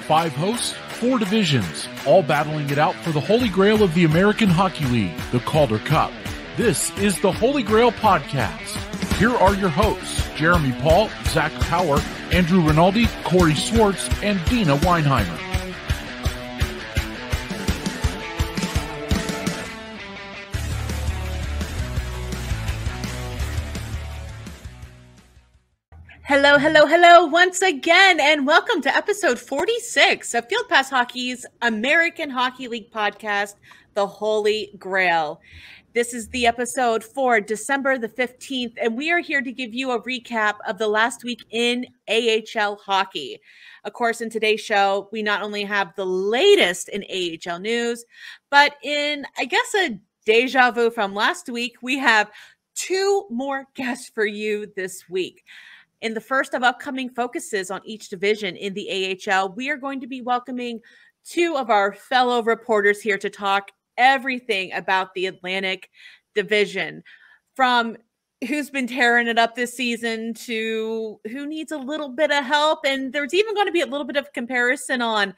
5 hosts, 4 divisions, all battling it out for the Holy Grail of the American Hockey League, the Calder Cup. This is the Holy GrAHL Podcast. Here are your hosts, Jeremy Paul, Zach Power, Andrew Rinaldi, Corey Swartz, and Deana Weinheimer. Hello, hello, hello once again, and welcome to episode 46 of Field Pass Hockey's American Hockey League podcast, the Holy GrAHL. This is the episode for December the 15th, and we are here to give you a recap of the last week in AHL hockey. Of course, in today's show, we not only have the latest in AHL news, but in, I guess, a deja vu from last week, we have 2 more guests for you this week. In the first of upcoming focuses on each division in the AHL, we are going to be welcoming 2 of our fellow reporters here to talk everything about the Atlantic Division, from who's been tearing it up this season to who needs a little bit of help. And there's even going to be a little bit of comparison on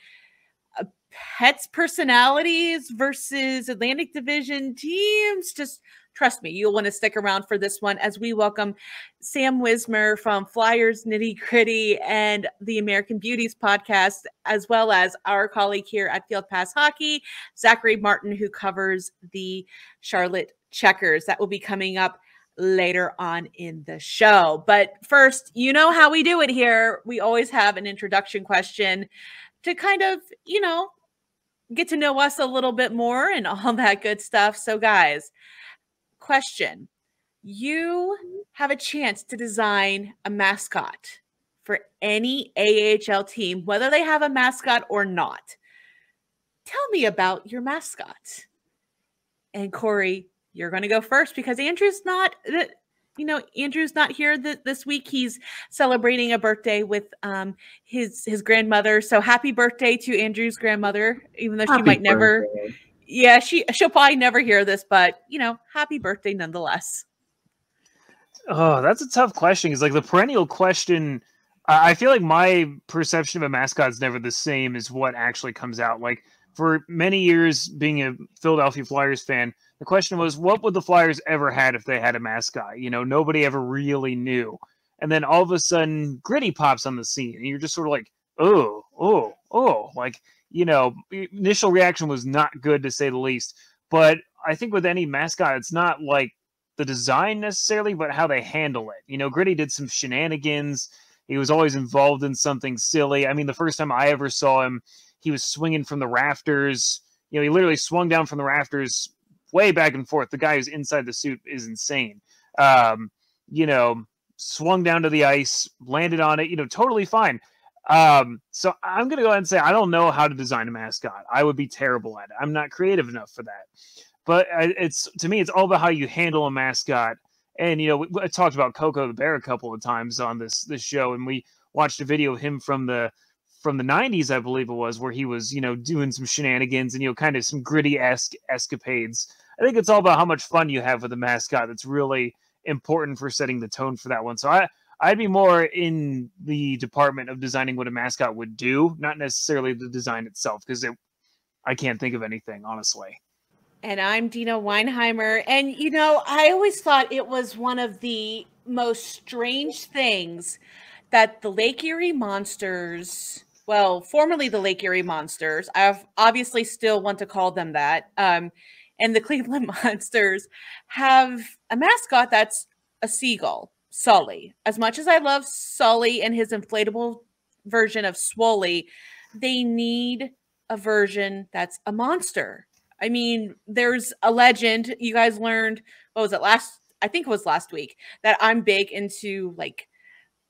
Pets personalities versus Atlantic Division teams. Just trust me, you'll want to stick around for this one as we welcome Sam Wismer from Flyers, Knitty Gritty, and the American Beauties podcast, as well as our colleague here at Field Pass Hockey, Zachary Martin, who covers the Charlotte Checkers. That will be coming up later on in the show. But first, you know how we do it here. We always have an introduction question to kind of, get to know us a little bit more and all that good stuff. So guys, question: you have a chance to design a mascot for any AHL team, whether they have a mascot or not. Tell me about your mascot. And Corey, you're going to go first because Andrew's not here this week. He's celebrating a birthday with his grandmother. So happy birthday to Andrew's grandmother, even though she might never. Yeah, she'll probably never hear this, but, happy birthday nonetheless. Oh, that's a tough question. It's like the perennial question. I feel like my perception of a mascot is never the same as what actually comes out. Like, for many years, being a Philadelphia Flyers fan, the question was, what would the Flyers ever had if they had a mascot? Nobody ever really knew. And then all of a sudden, Gritty pops on the scene, and you're just sort of like, oh. Like, initial reaction was not good, to say the least. But I think with any mascot, it's not like the design necessarily, but how they handle it. Gritty did some shenanigans. He was always involved in something silly. I mean, the first time I ever saw him, he was swinging from the rafters. He literally swung down from the rafters way back and forth. The guy who's inside the suit is insane. Swung down to the ice, landed on it, totally fine. So I'm going to go ahead and say I don't know how to design a mascot. I would be terrible at it. I'm not creative enough for that. But to me, it's all about how you handle a mascot. And, I talked about Coco the Bear a couple of times on this show, and we watched a video of him from the 90s, I believe it was, where he was, doing some shenanigans and, kind of some Gritty-esque escapades. I think it's all about how much fun you have with a mascot. That's really important for setting the tone for that one. So I'd be more in the department of designing what a mascot would do, not necessarily the design itself, because I can't think of anything, honestly. And I'm Deana Weinheimer. And, I always thought it was one of the most strange things that the Lake Erie Monsters, well, formerly the Lake Erie Monsters, I obviously still want to call them that, and the Cleveland Monsters have a mascot that's a seagull, Sully. As much as I love Sully and his inflatable version of Swoley, they need a version that's a monster. I mean, there's a legend. You guys learned, I think it was last week, that I'm big into like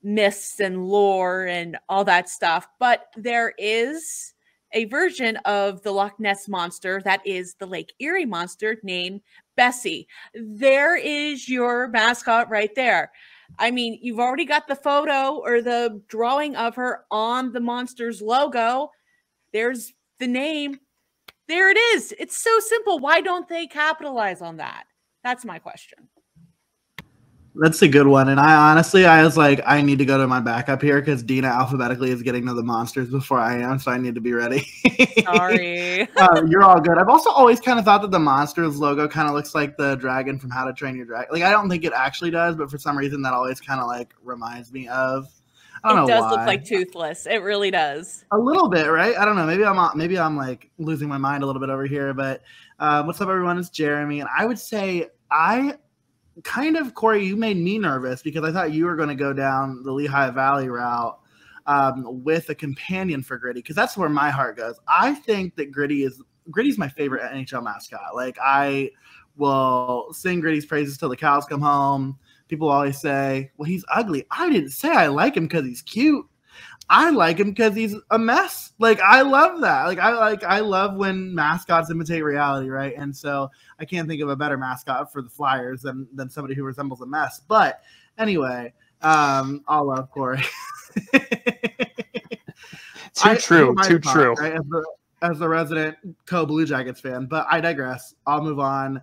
myths and lore and all that stuff. But there is a version of the Loch Ness Monster that is the Lake Erie Monster named Bessie. There is your mascot right there. I mean, you've already got the photo or the drawing of her on the Monsters logo. There's the name. There it is. It's so simple. Why don't they capitalize on that? That's my question. That's a good one. And I was like, I need to go to my backup here because Deana alphabetically is getting to the monsters before I am, so I need to be ready. Sorry. You're all good. I've also always kind of thought that the monsters logo kind of looks like the dragon from How to Train Your Dragon. Like, I don't think it actually does, but for some reason that always kind of like reminds me of. I don't know why. It does look like Toothless. It really does. A little bit, right? I don't know. Maybe I'm like losing my mind a little bit over here. But what's up, everyone? It's Jeremy, and I would say Corey, you made me nervous because I thought you were going to go down the Lehigh Valley route with a companion for Gritty, because that's where my heart goes. I think that Gritty's my favorite NHL mascot. Like, I will sing Gritty's praises till the cows come home. People always say, well, he's ugly. I didn't say I like him because he's cute. I like him because he's a mess. Like, I love that. I love when mascots imitate reality, right? And so I can't think of a better mascot for the Flyers than somebody who resembles a mess. But anyway, I'll love Corey. Too true. Right? As the resident Blue Jackets fan, but I digress. I'll move on.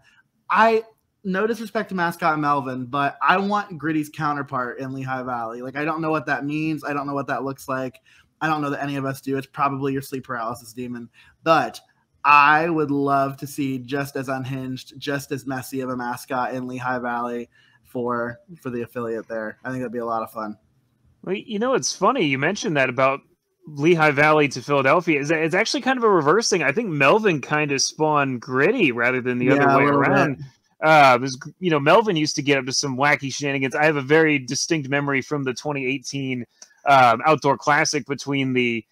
No disrespect to mascot Melvin, but I want Gritty's counterpart in Lehigh Valley. Like, I don't know what that means. I don't know what that looks like. I don't know that any of us do. It's probably your sleep paralysis demon. But I would love to see just as unhinged, just as messy of a mascot in Lehigh Valley for the affiliate there. I think that'd be a lot of fun. Well, you know, it's funny you mentioned that about Lehigh Valley to Philadelphia. It's actually kind of a reverse thing. I think Melvin kind of spawned Gritty rather than the other way around. Melvin used to get up to some wacky shenanigans. I have a very distinct memory from the 2018 outdoor classic between the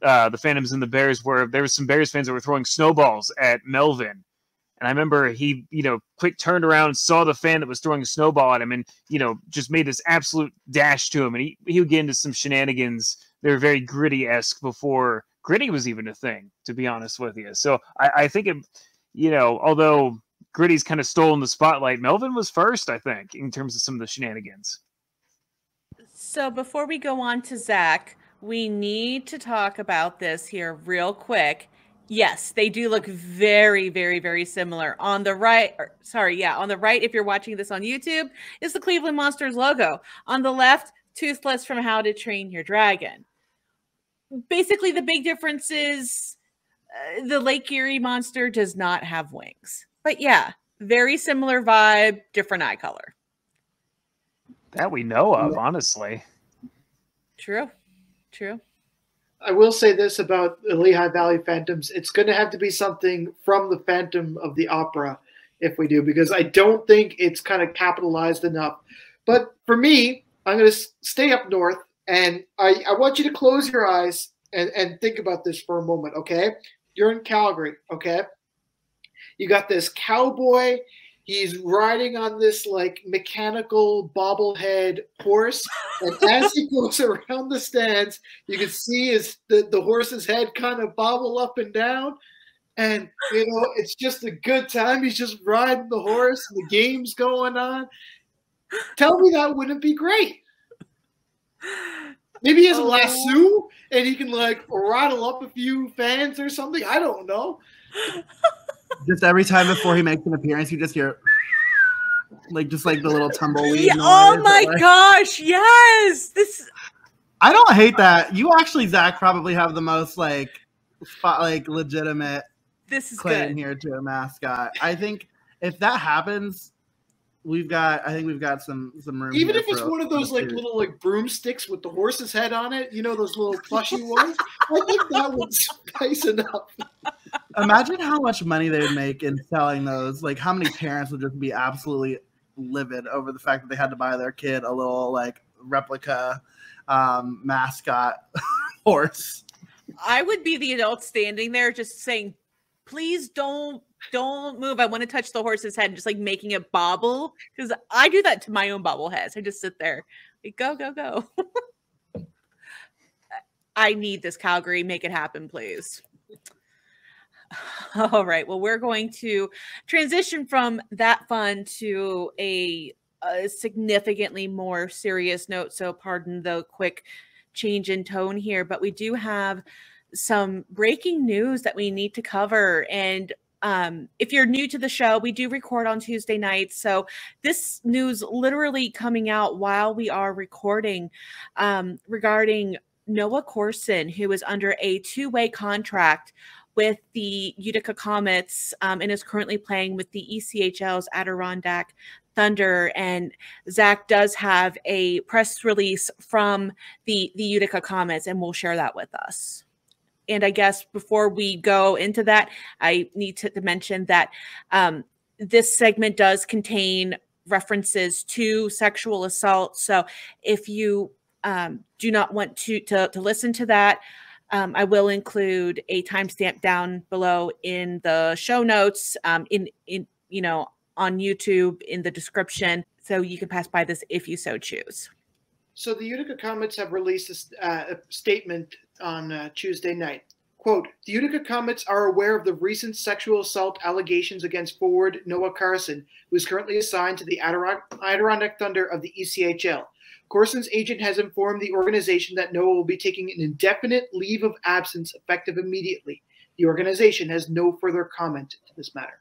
Phantoms and the Bears, where there was some Bears fans that were throwing snowballs at Melvin. And I remember he, quick turned around and saw the fan that was throwing a snowball at him and, just made this absolute dash to him. And he would get into some shenanigans. They were very Gritty-esque before Gritty was even a thing, to be honest with you. So I think although Gritty's kind of stolen the spotlight, Melvin was first, I think, in terms of some of the shenanigans. So before we go on to Zach, we need to talk about this here real quick. Yes, they do look very, very, very similar. On the right, on the right, if you're watching this on YouTube, is the Cleveland Monsters logo. On the left, Toothless from How to Train Your Dragon. Basically, the big difference is the Lake Erie monster does not have wings. But yeah, very similar vibe, different eye color. That we know of, honestly. True. I will say this about the Lehigh Valley Phantoms. It's going to have to be something from the Phantom of the Opera if we do, because I don't think it's kind of capitalized enough. But for me, I'm going to stay up north, and I want you to close your eyes and think about this for a moment, okay? You're in Calgary, okay? You got this cowboy. He's riding on this like mechanical bobblehead horse. And as he goes around the stands, you can see the horse's head kind of bobble up and down. And, it's just a good time. He's just riding the horse. And the game's going on. Tell me that wouldn't be great. Maybe he has a lasso and he can like rattle up a few fans or something. I don't know. Just every time before he makes an appearance, you just hear just like the little tumbleweed. Yeah, oh my gosh, yes. I don't hate that. You actually, Zach, probably have the most legitimate claim here to a mascot. I think if that happens, we've got some room. Even if it's one of those little broomsticks with the horse's head on it, those little plushy ones. I think that would spice it up. Imagine how much money they would make in selling those. Like, how many parents would just be absolutely livid over the fact that they had to buy their kid a little replica mascot horse. I would be the adult standing there just saying, please don't move. I want to touch the horse's head and just making it bobble, because I do that to my own bobbleheads. I just sit there go. I need this, Calgary. Make it happen, please. All right. Well, we're going to transition from that fun to a significantly more serious note. So pardon the quick change in tone here, but we do have some breaking news that we need to cover. And if you're new to the show, we do record on Tuesday nights. So this news literally coming out while we are recording regarding Noah Corson, who is under a 2-way contract with the Utica Comets and is currently playing with the ECHL's Adirondack Thunder. And Zach does have a press release from the Utica Comets, and we'll share that with us. And I guess before we go into that, I need to mention that this segment does contain references to sexual assault. So if you do not want to listen to that, I will include a timestamp down below in the show notes, in on YouTube in the description, so you can pass by this if you so choose. So the Utica Comets have released a statement on Tuesday night. Quote, the Utica Comets are aware of the recent sexual assault allegations against forward Noah Corson, who is currently assigned to the Adirondack Thunder of the ECHL. Corson's agent has informed the organization that Noah will be taking an indefinite leave of absence effective immediately. The organization has no further comment to this matter.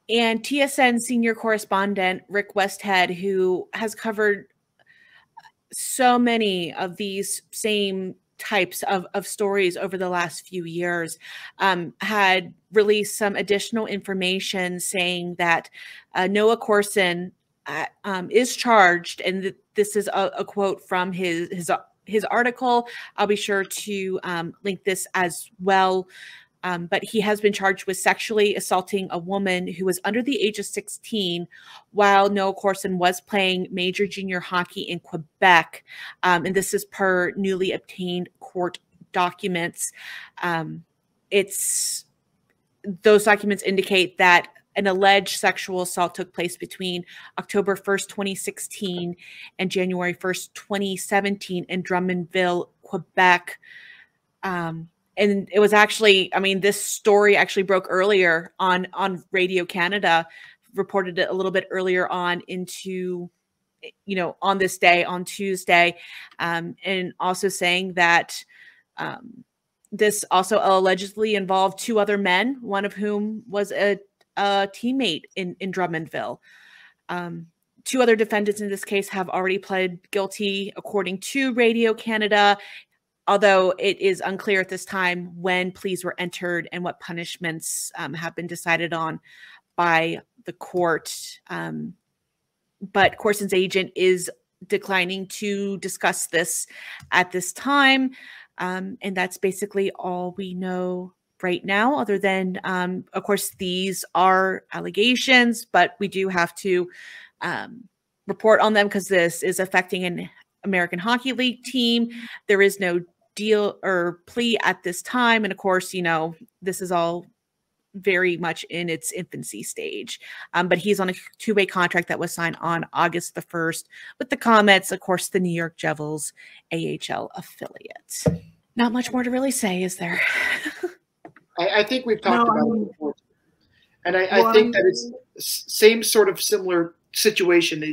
And TSN senior correspondent Rick Westhead, who has covered so many of these same types of stories over the last few years, had released some additional information saying that Noah Corson is charged, and this is a quote from his article. I'll be sure to link this as well. But he has been charged with sexually assaulting a woman who was under the age of 16 while Noah Corson was playing major junior hockey in Quebec. And this is per newly obtained court documents. Those documents indicate that an alleged sexual assault took place between October 1st, 2016 and January 1st, 2017 in Drummondville, Quebec. And it was actually, this story actually broke earlier on Radio Canada, reported it a little bit earlier on into, on this day, on Tuesday, and also saying that this also allegedly involved 2 other men, one of whom was a teammate in Drummondville. 2 other defendants in this case have already pled guilty, according to Radio Canada, although it is unclear at this time when pleas were entered and what punishments have been decided on by the court. But Corson's agent is declining to discuss this at this time. And that's basically all we know right now, other than, of course, these are allegations, but we do have to report on them because this is affecting an American Hockey League team. There is no deal or plea at this time. And of course, this is all very much in its infancy stage. But he's on a 2-way contract that was signed on August the 1st with the Comets, of course, the New York GrAHL's AHL affiliate. Not much more to really say, is there? I think we've talked about it before. And I think that it's same sort of similar situation,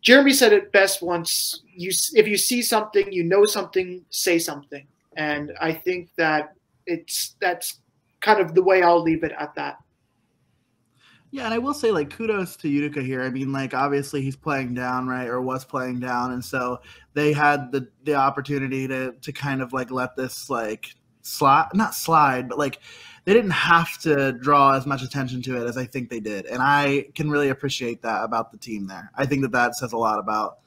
Jeremy said it best once. If you see something, something, say something. And I think that that's kind of the way I'll leave it at that. Yeah, and I will say, kudos to Utica here. Obviously he's playing down, right, or was playing down, and so they had the opportunity to kind of let this not slide, but they didn't have to draw as much attention to it as I think they did. And I can really appreciate that about the team there. I think that says a lot about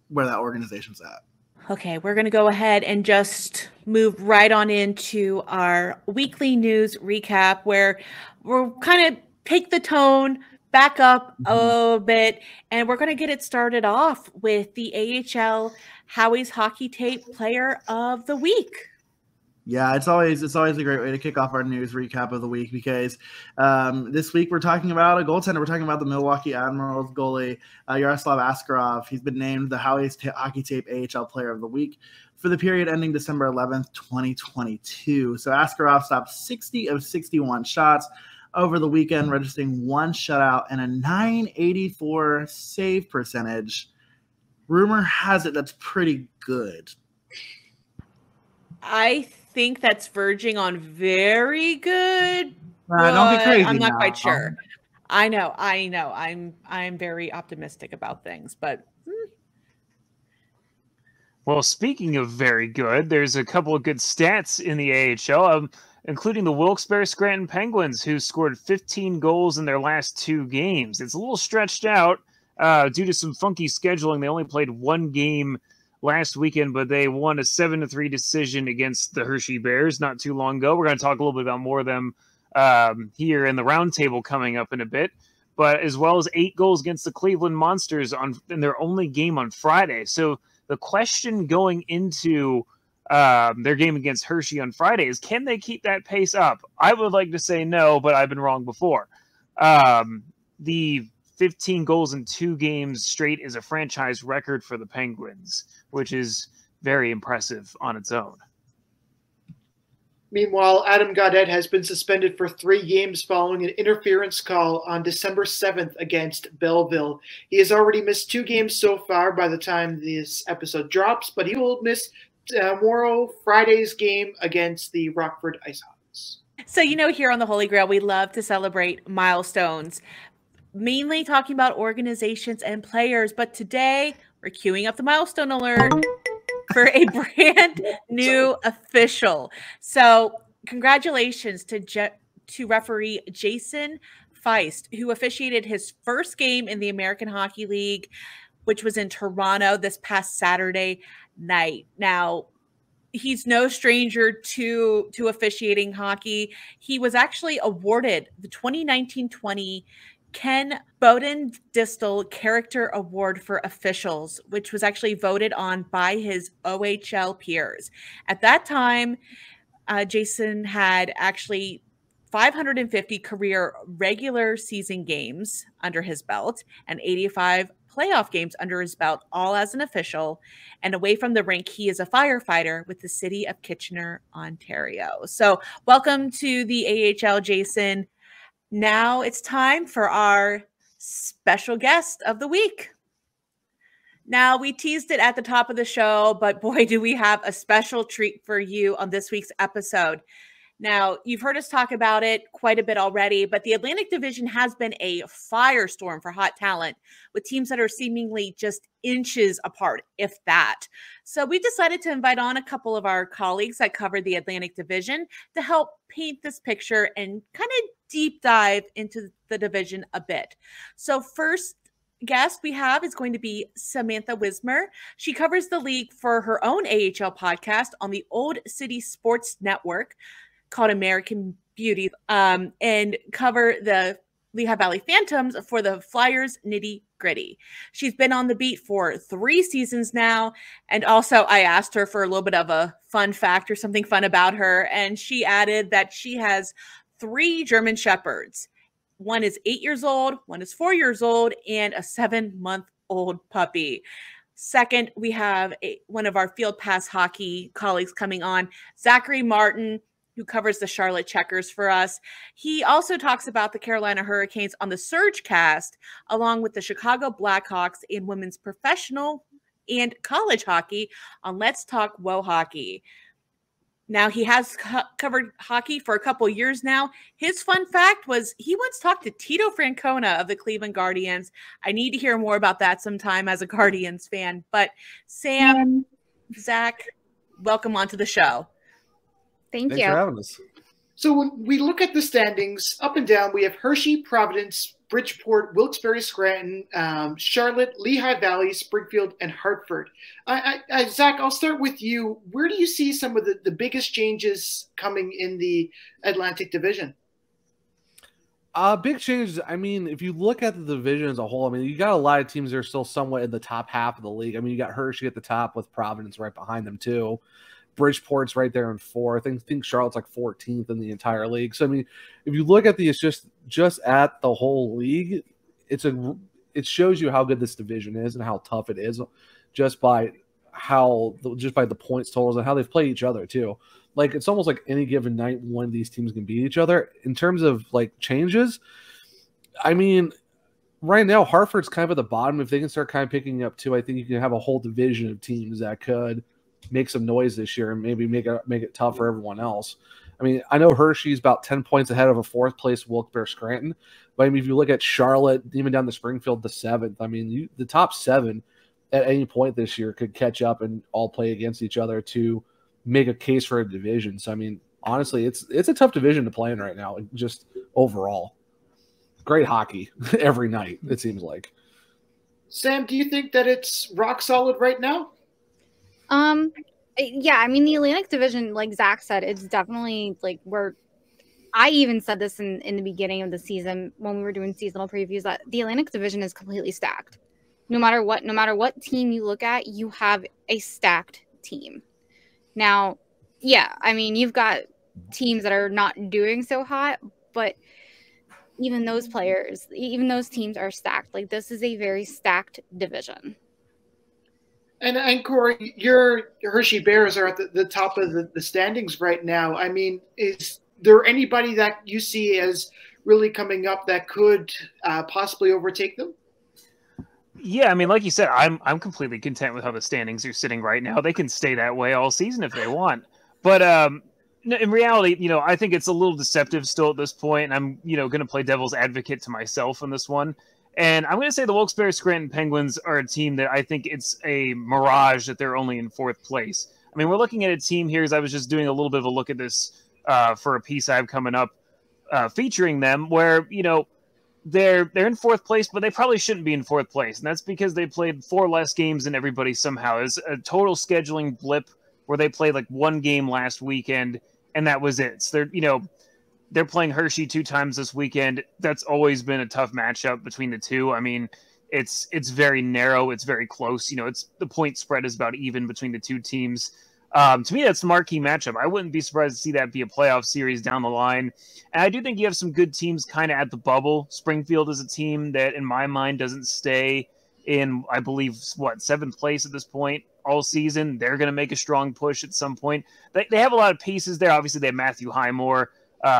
where that organization's at. Okay, we're going to go ahead and just move right on into our weekly news recap, where we'll kind of take the tone back up a little bit, and we're going to get it started off with the AHL Howie's Hockey Tape Player of the Week. Yeah, it's always a great way to kick off our news recap of the week, because this week we're talking about a goaltender. We're talking about the Milwaukee Admirals goalie, Yaroslav Askarov. He's been named the Howie's Hockey Tape AHL Player of the Week for the period ending December 11th, 2022. So Askarov stopped 60 of 61 shots over the weekend, registering 1 shutout and a .984 save percentage. Rumor has it that's pretty good. I think that's verging on very good. Don't be crazy. I'm not now. quite sure. I know. I'm very optimistic about things, but Well, speaking of very good, there's a couple of good stats in the AHL, including the Wilkes-Barre Scranton Penguins, who scored 15 goals in their last 2 games. It's a little stretched out due to some funky scheduling. They only played 1 game last weekend, but they won a 7-3 decision against the Hershey Bears not too long ago. We're going to talk a little bit about more of them here in the roundtable coming up in a bit, but as well as 8 goals against the Cleveland Monsters in their only game on Friday. So the question going into their game against Hershey on Friday is, can they keep that pace up? I would like to say no, but I've been wrong before. The 15 goals in 2 games straight is a franchise record for the Penguins, which is very impressive on its own. Meanwhile, Adam Gaudette has been suspended for 3 games following an interference call on December 7th against Belleville. He has already missed 2 games so far by the time this episode drops, but he will miss tomorrow, Friday's game against the Rockford IceHogs. So, here on the Holy GrAHL, we love to celebrate milestones, mainly talking about organizations and players. But today, we're queuing up the milestone alert for a brand new official. So, congratulations to referee Jason Feist, who officiated his first game in the American Hockey League, which was in Toronto this past Saturday night. Now, he's no stranger to officiating hockey. He was actually awarded the 2019-20 Ken Bowden-Distel Character Award for Officials, which was actually voted on by his OHL peers. At that time, Jason had actually 550 career regular season games under his belt and 85 playoff games under his belt, all as an official. And away from the rink, he is a firefighter with the city of Kitchener, Ontario. So welcome to the AHL, Jason. Now it's time for our special guest of the week. Now, we teased it at the top of the show, but boy, do we have a special treat for you on this week's episode. Now, you've heard us talk about it quite a bit already, but the Atlantic Division has been a firestorm for hot talent, with teams that are seemingly just inches apart, if that. So we decided to invite on a couple of our colleagues that cover the Atlantic Division to help paint this picture and kind of deep dive into the division a bit. So first guest we have is going to be Samantha Wismer. She covers the league for her own AHL podcast on the Old City Sports Network called American Beauties, and cover the Lehigh Valley Phantoms for the Flyers Knitty Gritty. She's been on the beat for 3 seasons now. And also I asked her for a little bit of a fun fact or something fun about her. And she added that she has 3 German Shepherds. One is 8 years old, one is 4 years old, and a 7-month-old puppy. Second, we have one of our Field Pass hockey colleagues coming on, Zachary Martin, who covers the Charlotte Checkers for us. He also talks about the Carolina Hurricanes on the Surge Cast, along with the Chicago Blackhawks in women's professional and college hockey on Let's Talk Whoa Hockey. Now, he has covered hockey for a couple years now. His fun fact was he once talked to Tito Francona of the Cleveland Guardians. I need to hear more about that sometime as a Guardians fan. But Sam, Zach, welcome onto the show. Thanks for having us. So when we look at the standings up and down, we have Hershey, Providence, Bridgeport, Wilkes-Barre, Scranton, Charlotte, Lehigh Valley, Springfield, and Hartford. Zach, I'll start with you. Where do you see some of the biggest changes coming in the Atlantic Division? Big changes. I mean, if you look at the division as a whole, I mean, you got a lot of teams that are still somewhat in the top half of the league. I mean, you got Hershey at the top with Providence right behind them too. Bridgeport's right there in 4th. I think Charlotte's like 14th in the entire league. So I mean, if you look at it's just at the whole league, it shows you how good this division is and how tough it is, just by the points totals and how they've played each other too. Like, it's almost like any given night one of these teams can beat each other. In terms of like changes, I mean, right now Hartford's kind of at the bottom. If they can start kind of picking up too, I think you can have a whole division of teams that could make some noise this year and maybe make it tough for everyone else. I mean, I know Hershey's about 10 points ahead of a fourth place Wilkes-Barre Scranton, but I mean, if you look at Charlotte, even down to Springfield, the seventh, I mean, the top 7 at any point this year could catch up and all play against each other to make a case for a division. So, I mean, honestly, it's a tough division to play in right now, just overall. Great hockey every night, it seems like. Sam, do you think that it's rock solid right now? Yeah, I mean, the Atlantic Division, like Zach said, it's definitely like I even said this in the beginning of the season when we were doing seasonal previews, that the Atlantic Division is completely stacked. No matter what team you look at, you have a stacked team. Now, yeah, I mean, you've got teams that are not doing so hot, but even those teams are stacked. Like, this is a very stacked division. And Corey, your Hershey Bears are at the top of the standings right now. I mean, is there anybody that you see as really coming up that could possibly overtake them? Yeah, I mean, like you said, I'm completely content with how the standings are sitting right now. They can stay that way all season if they want. But in reality, I think it's a little deceptive still at this point. And I'm, going to play devil's advocate to myself on this one. And I'm going to say the Wilkes-Barre Scranton Penguins are a team that I think it's a mirage that they're only in 4th place. I mean, we're looking at a team here, as I was just doing a little bit of a look at this for a piece I have coming up featuring them, where, they're in 4th place, but they probably shouldn't be in 4th place. And that's because they played 4 less games than everybody somehow. It's a total scheduling blip where they played like 1 game last weekend, and that was it. So they're playing Hershey 2 times this weekend. That's always been a tough matchup between the two. I mean, it's very narrow. It's very close. It's the point spread is about even between the two teams. To me, that's a marquee matchup. I wouldn't be surprised to see that be a playoff series down the line. And I do think you have some good teams kind of at the bubble. Springfield is a team that, in my mind, doesn't stay in, I believe, 7th place at this point all season. They're going to make a strong push at some point. They have a lot of pieces there. Obviously, they have Matthew Highmore,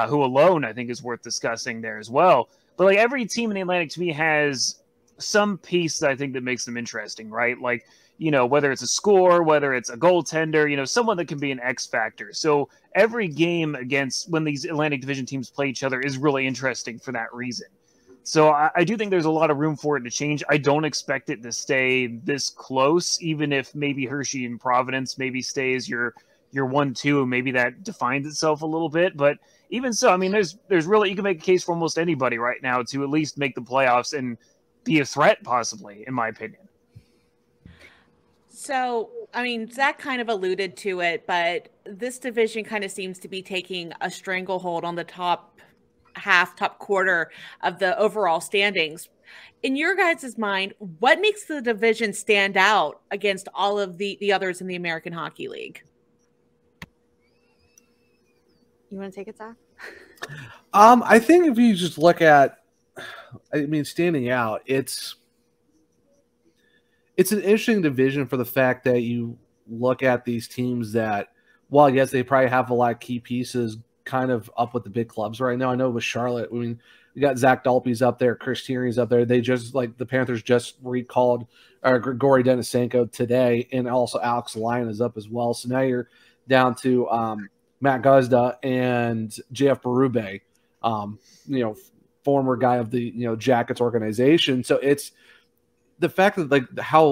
who alone I think is worth discussing there as well. But like every team in the Atlantic to me has some piece I think that makes them interesting, right? Like, whether it's a score, whether it's a goaltender, someone that can be an X factor. So every game against when these Atlantic Division teams play each other is really interesting for that reason. So I do think there's a lot of room for it to change. I don't expect it to stay this close, even if maybe Hershey and Providence maybe stays your 1-2, and maybe that defines itself a little bit. But even so, I mean, there's really, you can make a case for almost anybody right now to at least make the playoffs and be a threat, possibly, in my opinion. So, I mean, Zach kind of alluded to it, but this division kind of seems to be taking a stranglehold on the top quarter of the overall standings. In your guys' mind, what makes the division stand out against all of the others in the American Hockey League? You want to take it, Zach? I think if you just look at, standing out, it's an interesting division for the fact that you look at these teams that, well, yes, they probably have a lot of key pieces kind of up with the big clubs right now. I know with Charlotte, we got Zach Dalpe's up there, Chris Tierney's up there. They just, like, the Panthers just recalled Grigory Denisenko today, and also Alex Lyon is up as well. So now you're down to Matt Guzda and JF Berube, former guy of the Jackets organization. So it's the fact that how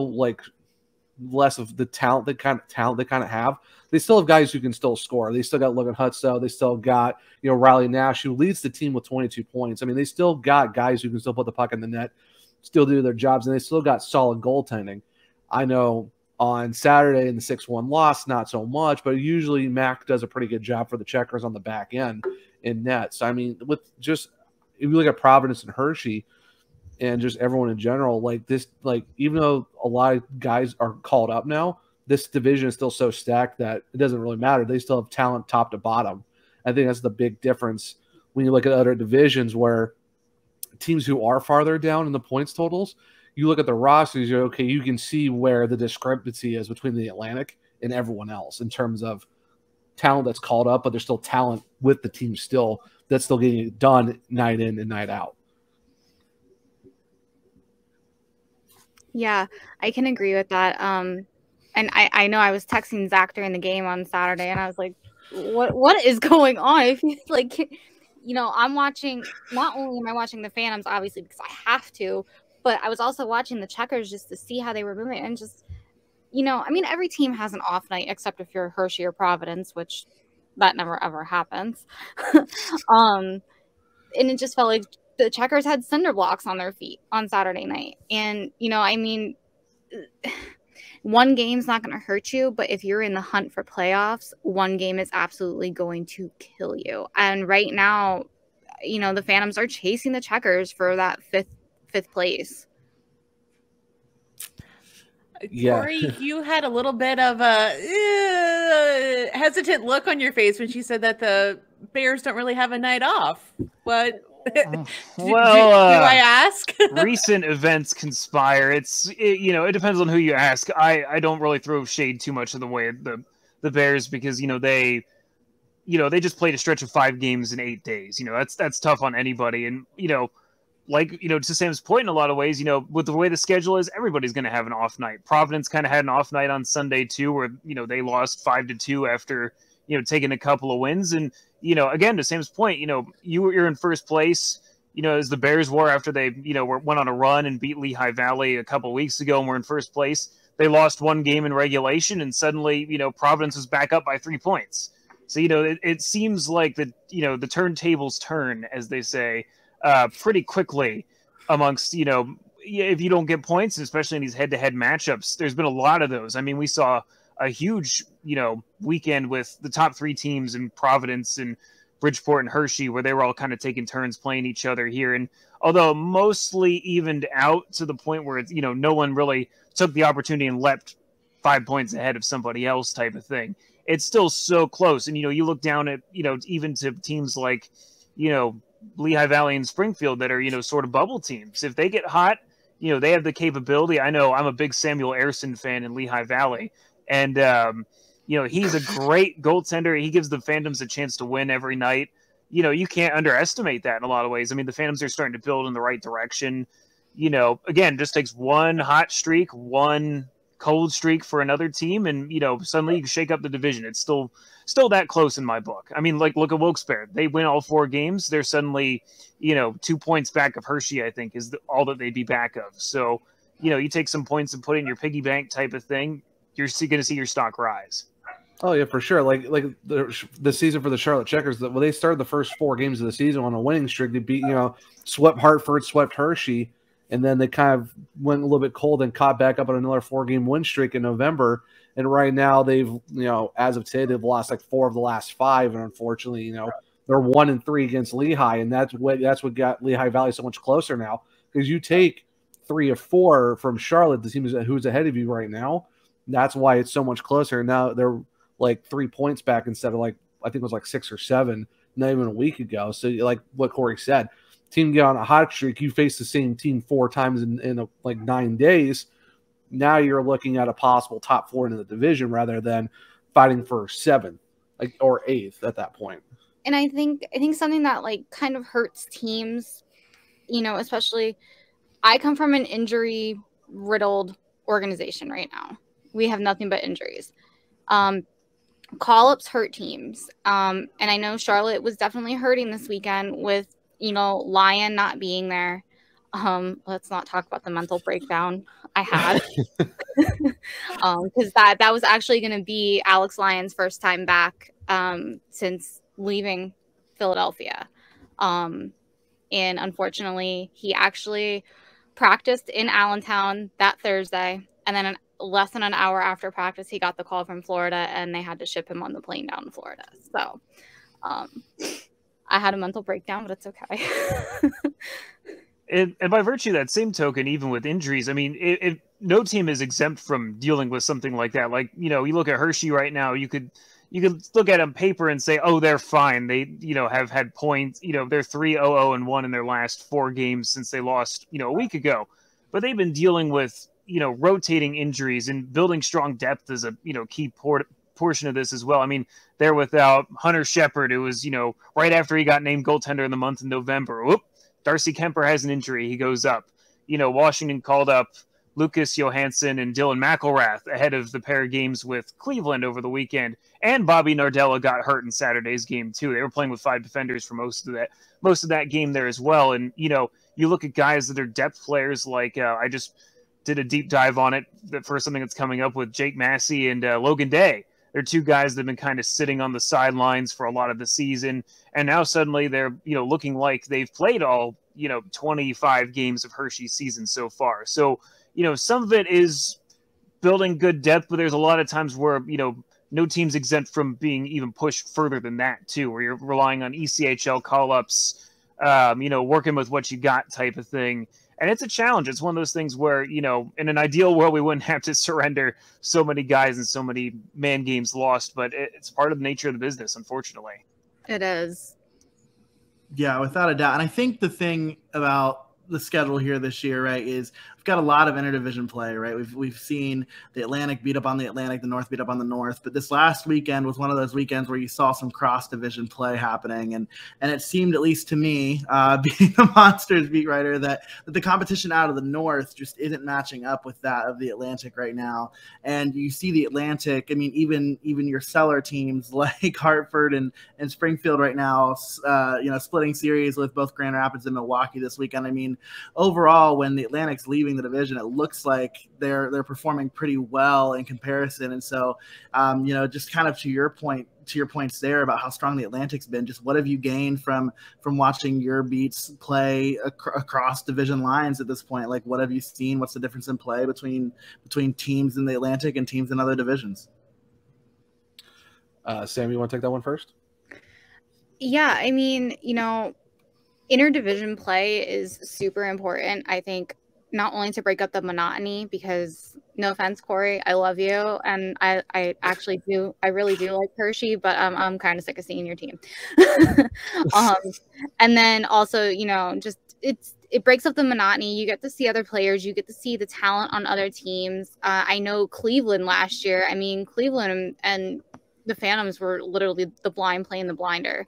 less of the talent they kind of have. They still have guys who can still score. They still got Logan Hutso. They still got Riley Nash, who leads the team with 22 points. I mean, they still got guys who can still put the puck in the net, still do their jobs, and they still got solid goaltending. I know on Saturday in the 6-1 loss, not so much, but usually Mac does a pretty good job for the Checkers on the back end in net. So, I mean, with just if you look at Providence and Hershey and just everyone in general, even though a lot of guys are called up now, this division is still so stacked that it doesn't really matter. They still have talent top to bottom. I think that's the big difference when you look at other divisions where teams who are farther down in the points totals, you look at the rosters, you can see where the discrepancy is between the Atlantic and everyone else in terms of talent that's called up, but there's still talent with the team still that's still getting it done night in and night out. Yeah, I can agree with that. And I know I was texting Zach during the game on Saturday, and I was like, what is going on? I feel like, you know, I'm watching, not only am I watching the Phantoms, obviously, because I have to, but I was also watching the Checkers just to see how they were moving. And just, you know, I mean, every team has an off night, except if you're Hershey or Providence, which that never, ever happens. And it just felt like the Checkers had cinder blocks on their feet on Saturday night. And, you know, I mean, one game's not going to hurt you, but if you're in the hunt for playoffs, one game is absolutely going to kill you. And right now, you know, the Phantoms are chasing the Checkers for that fifth place. Yeah. Corey, you had a little bit of a hesitant look on your face when she said that the Bears don't really have a night off. What? Do I ask? Recent events conspire. You know, it depends on who you ask. I don't really throw shade too much of the way the Bears, because, you know, they just played a stretch of 5 games in 8 days. You know, that's tough on anybody. And, you know, like, you know, to Sam's point, in a lot of ways, you know, with the way the schedule is, everybody's going to have an off night. Providence kind of had an off night on Sunday too, where, you know, they lost 5-2 after, you know, taking a couple of wins. And, you know, again, to Sam's point, you know, you're in first place, you know, as the Bears were after they, you know, went on a run and beat Lehigh Valley a couple of weeks ago and were in first place. They lost 1 game in regulation, and suddenly, you know, Providence was back up by 3 points. So, you know, it seems like the turntables turn, as they say, pretty quickly amongst, you know, if you don't get points, especially in these head-to-head matchups. There's been a lot of those. I mean, we saw a huge, you know, weekend with the top 3 teams in Providence and Bridgeport and Hershey, where they were all kind of taking turns playing each other here. And although mostly evened out to the point where it's, you know, no one really took the opportunity and leapt 5 points ahead of somebody else type of thing, it's still so close. And, you know, you look down at, you know, even to teams like, you know, Lehigh Valley and Springfield that are, you know, sort of bubble teams. If they get hot, you know, they have the capability. I know I'm a big Samuel Ayerson fan in Lehigh Valley. And, you know, he's a great goaltender. He gives the Phantoms a chance to win every night. You know, you can't underestimate that in a lot of ways. I mean, the Phantoms are starting to build in the right direction. You know, again, just takes one hot streak, one cold streak for another team, and, you know, suddenly you can shake up the division. It's still that close in my book. I mean, like, look at Wilkes-Barre. They win all 4 games. They're suddenly, you know, 2 points back of Hershey, I think, is all that they'd be back of. So, you know, you take some points and put it in your piggy bank type of thing, you're going to see your stock rise. Oh yeah, for sure. Like the season for the Charlotte Checkers, when they started the first 4 games of the season on a winning streak, they beat, you know, swept Hartford, swept Hershey, and then they kind of went a little bit cold and caught back up on another 4-game win streak in November. And right now they've, you know, as of today, they've lost like 4 of the last 5, and unfortunately, you know, they're 1-3 against Lehigh, and that's what got Lehigh Valley so much closer now, because you take 3 of 4 from Charlotte, the team who's ahead of you right now. That's why it's so much closer. Now they're like 3 points back instead of, like, I think it was like 6 or 7, not even a week ago. So, like what Corey said, team get on a hot streak, you face the same team 4 times in like 9 days. Now you're looking at a possible top 4 in the division rather than fighting for 7th, like, or 8th at that point. And I think something that, like, kind of hurts teams, you know, especially, I come from an injury riddled organization right now. We have nothing but injuries. Call-ups hurt teams. And I know Charlotte was definitely hurting this weekend with, you know, Lyon not being there. Let's not talk about the mental breakdown I had. Because that was actually going to be Alex Lyon's first time back since leaving Philadelphia. And unfortunately, he actually practiced in Allentown that Thursday, and then less than an hour after practice, he got the call from Florida, and they had to ship him on the plane down to Florida. So I had a mental breakdown, but it's okay. And by virtue of that same token, even with injuries, I mean, no team is exempt from dealing with something like that. Like, you know, you look at Hershey right now, you could look at on paper and say, oh, they're fine. They, you know, have had points, you know, they're 3-0-0-1 in their last 4 games since they lost, you know, a week ago. But they've been dealing with, you know, rotating injuries and building strong depth is a, you know, key portion of this as well. I mean, they're without Hunter Shepard, who was, you know, right after he got named goaltender in the month of November. Whoop, Darcy Kemper has an injury. He goes up. You know, Washington called up Lucas Johansson and Dylan McElrath ahead of the pair of games with Cleveland over the weekend. And Bobby Nardella got hurt in Saturday's game too. They were playing with 5 defenders for most of that game there as well. And, you know, you look at guys that are depth players like I just did a deep dive on it for something that's coming up with Jake Massey and Logan Day. They're 2 guys that have been kind of sitting on the sidelines for a lot of the season. And now suddenly they're, you know, looking like they've played all, you know, 25 games of Hershey's season so far. So, you know, some of it is building good depth, but there's a lot of times where, you know, no team's exempt from being even pushed further than that too, where you're relying on ECHL call-ups, you know, working with what you got type of thing. And it's a challenge. It's one of those things where, you know, in an ideal world, we wouldn't have to surrender so many guys and so many man games lost, but it's part of the nature of the business, unfortunately. It is. Yeah, without a doubt. And I think the thing about the schedule here this year, right, is we've got a lot of interdivision play, right? We've seen the Atlantic beat up on the Atlantic, the North beat up on the North, but this last weekend was one of those weekends where you saw some cross-division play happening, and it seemed, at least to me, being the Monsters beat writer, that the competition out of the North just isn't matching up with that of the Atlantic right now. And you see the Atlantic, I mean, even your cellar teams like Hartford and Springfield right now, you know, splitting series with both Grand Rapids and Milwaukee this weekend. I mean, overall, when the Atlantic's leaving the division, it looks like they're performing pretty well in comparison. And so, you know, just kind of to your points there about how strong the Atlantic's been, just what have you gained from watching your beats play across division lines at this point? Like, what have you seen? What's the difference in play between teams in the Atlantic and teams in other divisions? Sam, you want to take that one first? Yeah, I mean, you know, interdivision play is super important, I think, not only to break up the monotony, because no offense, Corey, I love you, and I actually do, I really do like Hershey, but I'm kind of sick of seeing your team. And then also, you know, just it breaks up the monotony. You get to see other players, you get to see the talent on other teams. I know Cleveland last year, I mean, Cleveland and the Phantoms were literally the blind playing the blinder.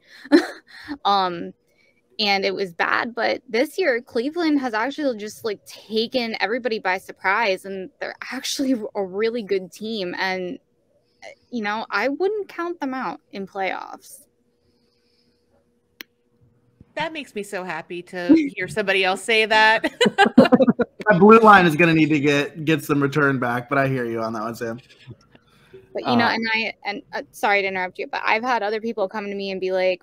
And it was bad, but this year Cleveland has actually just like taken everybody by surprise, and they're actually a really good team. And, you know, I wouldn't count them out in playoffs. That makes me so happy to hear somebody else say that. My blue line is going to need to get some return back, but I hear you on that one, Sam. But, you know, and sorry to interrupt you, but I've had other people come to me and be like,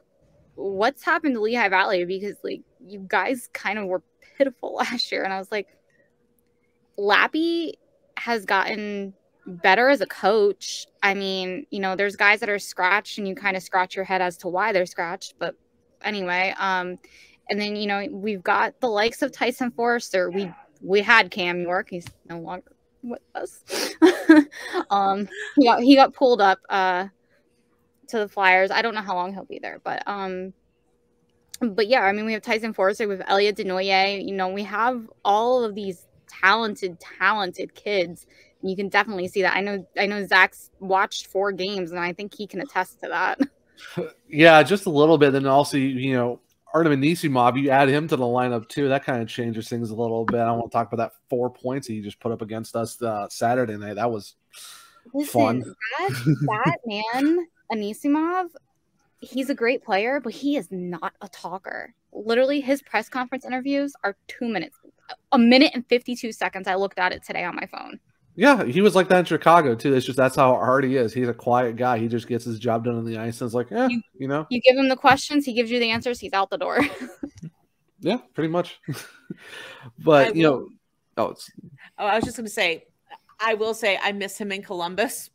what's happened to Lehigh Valley? Because, like, you guys kind of were pitiful last year. And I was like, Lappy has gotten better as a coach. I mean, you know, there's guys that are scratched and you kind of scratch your head as to why they're scratched. But anyway, and then, you know, we've got the likes of Tyson Forrester. We had Cam York. He's no longer with us. He got pulled up to the Flyers. I don't know how long he'll be there, but yeah, I mean, we have Tyson Forrester, we have Elliot Denoyer. You know, we have all of these talented kids. You can definitely see that. I know Zach's watched 4 games, and I think he can attest to that. Yeah, just a little bit. Then also, you know, Artem Anisimov, you add him to the lineup too. That kind of changes things a little bit. I want to talk about that 4 points he just put up against us Saturday night. That was fun. That man, Anisimov, he's a great player, but he is not a talker. Literally, his press conference interviews are 2 minutes. 1 minute and 52 seconds. I looked at it today on my phone. Yeah, he was like that in Chicago too. It's just that's how hard he is. He's a quiet guy. He just gets his job done on the ice. And it's like, you know. You give him the questions, he gives you the answers, he's out the door. Yeah, pretty much. But, you know. I was just going to say, I will say I miss him in Columbus.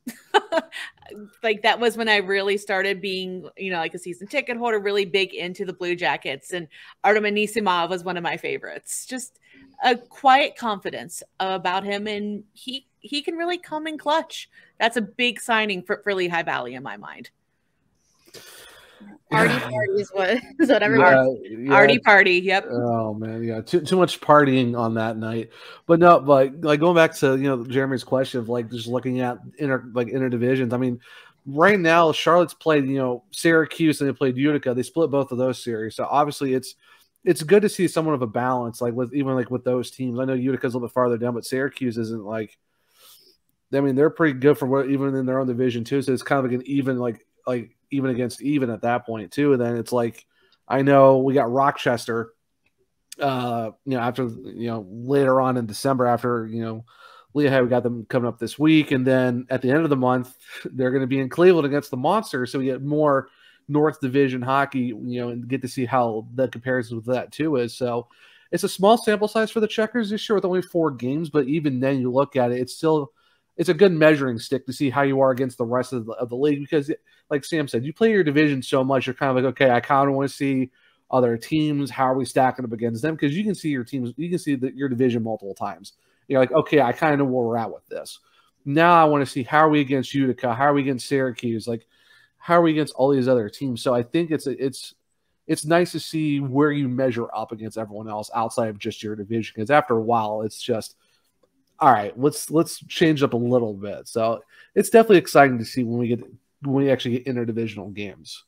Like, that was when I really started being, you know, like a season ticket holder, really big into the Blue Jackets. And Artem Anisimov was one of my favorites. Just a quiet confidence about him, and he can really come in clutch. That's a big signing for Lehigh Valley in my mind. Arty party is what everyone. Yeah. Arty party, yep. Oh man, yeah, too much partying on that night. But no, but like going back to, you know, Jeremy's question of like just looking at inter divisions. I mean, right now Charlotte's played, you know, Syracuse and they played Utica. They split both of those series, so obviously it's it's good to see somewhat of a balance, like with those teams. I know Utica's a little bit farther down, but Syracuse isn't like. I mean, they're pretty good for what even in their own division too. So it's kind of like an even like even against even at that point too. And then it's like I know we got Rochester. After later on in December, after Lehigh, we got them coming up this week, and then at the end of the month, they're going to be in Cleveland against the Monsters. So we get more North Division hockey, and get to see how the comparison with that too is. So it's a small sample size for the Checkers this year with only 4 games, but even then, you look at it, it's a good measuring stick to see how you are against the rest of the league. Because, like Sam said, you play your division so much, you're kind of like, okay, I kind of want to see other teams. How are we stacking up against them? Because you can see your teams, you can see your division multiple times. You're like, okay, I kind of know where we're at with this. Now I want to see how are we against Utica? How are we against Syracuse? Like, how are we against all these other teams? So I think it's nice to see where you measure up against everyone else outside of just your division. Because after a while, it's just all right. Let's change up a little bit. So it's definitely exciting to see when we actually get interdivisional games.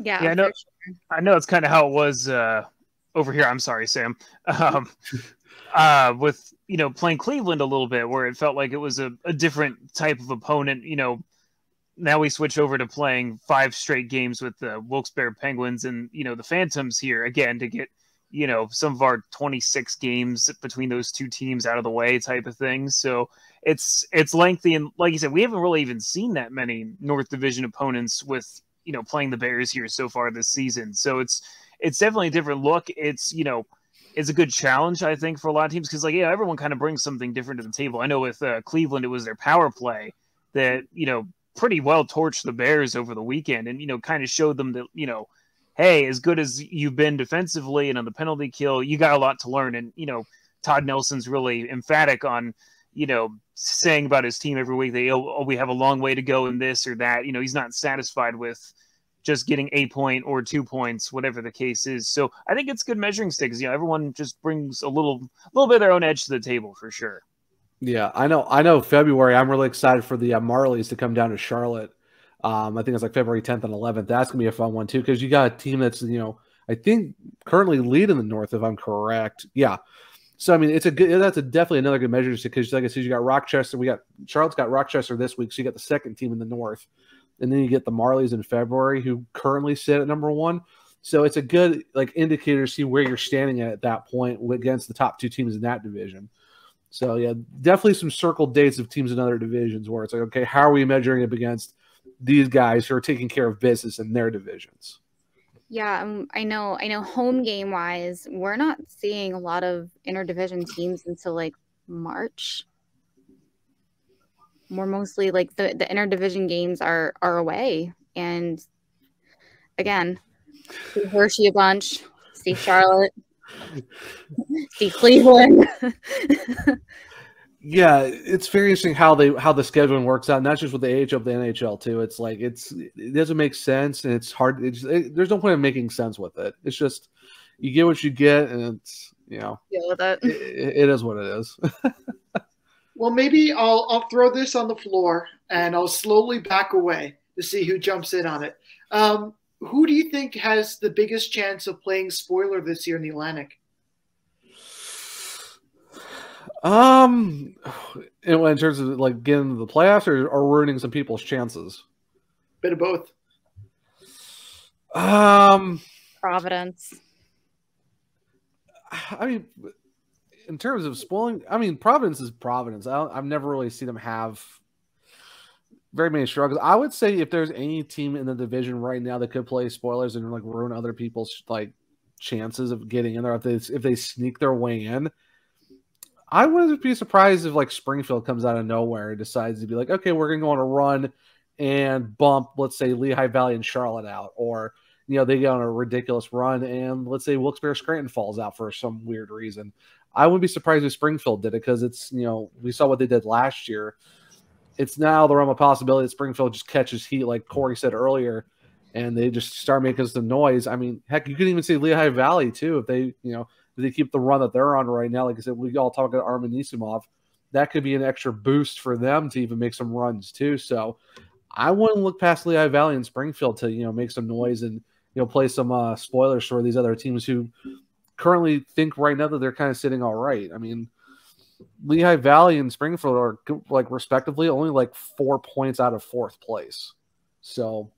Yeah, I know it's kind of how it was over here. I'm sorry, Sam. With playing Cleveland a little bit, where it felt like it was a different type of opponent. Now we switch over to playing 5 straight games with the Wilkes-Barre Penguins and the Phantoms here again to get some of our 26 games between those two teams out of the way type of thing. So it's lengthy, and like you said, we haven't really even seen that many North Division opponents with playing the Bears here so far this season. So it's definitely a different look. It's a good challenge, I think, for a lot of teams because everyone kind of brings something different to the table. I know with Cleveland, it was their power play that pretty well torched the Bears over the weekend, and kind of showed them that hey, as good as you've been defensively and on the penalty kill, you got a lot to learn. And Todd Nelson's really emphatic on saying about his team every week that we have a long way to go in this or that. He's not satisfied with just getting a point or 2 points, whatever the case is. So I think it's good measuring sticks. Everyone just brings a little bit of their own edge to the table for sure. Yeah, I know. February, I'm really excited for the Marlies to come down to Charlotte. I think it's like February 10th and 11th. That's gonna be a fun one too because you got a team that's I think currently leading the North, if I'm correct. Yeah. So I mean, that's definitely another good measure because, like I said, you got Rochester. Charlotte's got Rochester this week, so you got the second team in the North. And then you get the Marlies in February, who currently sit at number 1. So it's a good indicator to see where you're standing at that point against the top 2 teams in that division. So yeah, definitely some circled dates of teams in other divisions where it's like, okay, how are we measuring up against these guys who are taking care of business in their divisions? Yeah, I know. Home game wise, we're not seeing a lot of interdivision teams until March. More mostly the interdivision games are away. And again, see Hershey a bunch, see Charlotte, see Cleveland. Yeah, it's very interesting how the scheduling works out, not just with the AHL, but the NHL too. It's it doesn't make sense, and it's hard. There's no point in making sense with it. It's just you get what you get, and it's deal with it. It is what it is. Well, maybe I'll throw this on the floor and I'll slowly back away to see who jumps in on it. Who do you think has the biggest chance of playing spoiler this year in the Atlantic? In terms of getting into the playoffs or ruining some people's chances? Bit of both. Providence. I mean, in terms of spoiling, Providence is Providence. I've never really seen them have very many struggles. I would say if there's any team in the division right now that could play spoilers and ruin other people's chances of getting in there, if they sneak their way in, I wouldn't be surprised if Springfield comes out of nowhere and decides to be okay, we're gonna go on a run and bump, let's say, Lehigh Valley and Charlotte out, or they get on a ridiculous run and let's say Wilkes-Barre Scranton falls out for some weird reason. I wouldn't be surprised if Springfield did it because it's we saw what they did last year. It's now the realm of possibility that Springfield just catches heat, like Corey said earlier, and they just start making some noise. I mean, heck, you could even see Lehigh Valley too if they if they keep the run that they're on right now. Like I said, we all talk about Armin Nisimov. That could be an extra boost for them to even make some runs too. So I wouldn't look past Lehigh Valley and Springfield to make some noise and play some spoilers for these other teams who currently think right now that they're kind of sitting all right. I mean, Lehigh Valley and Springfield are like respectively only like 4 points out of 4th place. So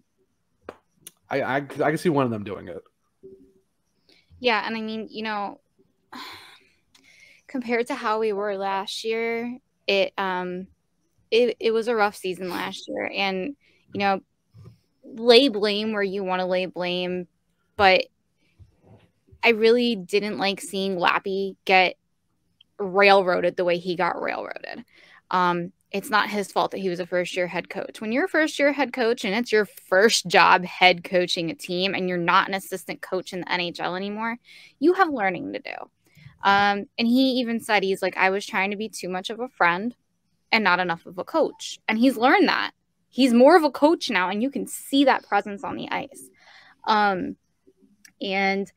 I can see one of them doing it. Yeah, and I mean, compared to how we were last year, it was a rough season last year, and lay blame where you want to lay blame, but I really didn't like seeing Lappy get railroaded the way he got railroaded. It's not his fault that he was a first-year head coach. When you're a first-year head coach and it's your first job head coaching a team and you're not an assistant coach in the NHL anymore, you have learning to do. And he even said, he's like, I was trying to be too much of a friend and not enough of a coach. And he's learned that. He's more of a coach now, and you can see that presence on the ice. And,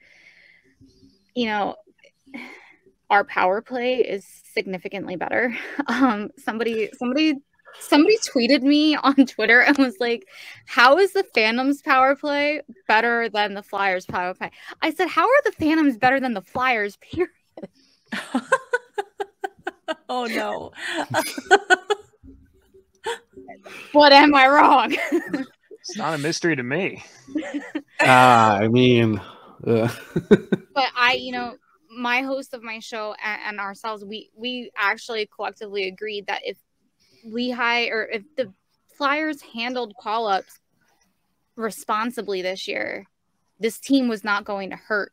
our power play is significantly better. Somebody tweeted me on Twitter and was like, how is the Phantoms power play better than the Flyers power play? I said, how are the Phantoms better than the Flyers, period? Oh, no. What am I wrong? It's not a mystery to me. I mean... But my host of my show and ourselves, we actually collectively agreed that if Lehigh or if the Flyers handled call-ups responsibly this year, this team was not going to hurt.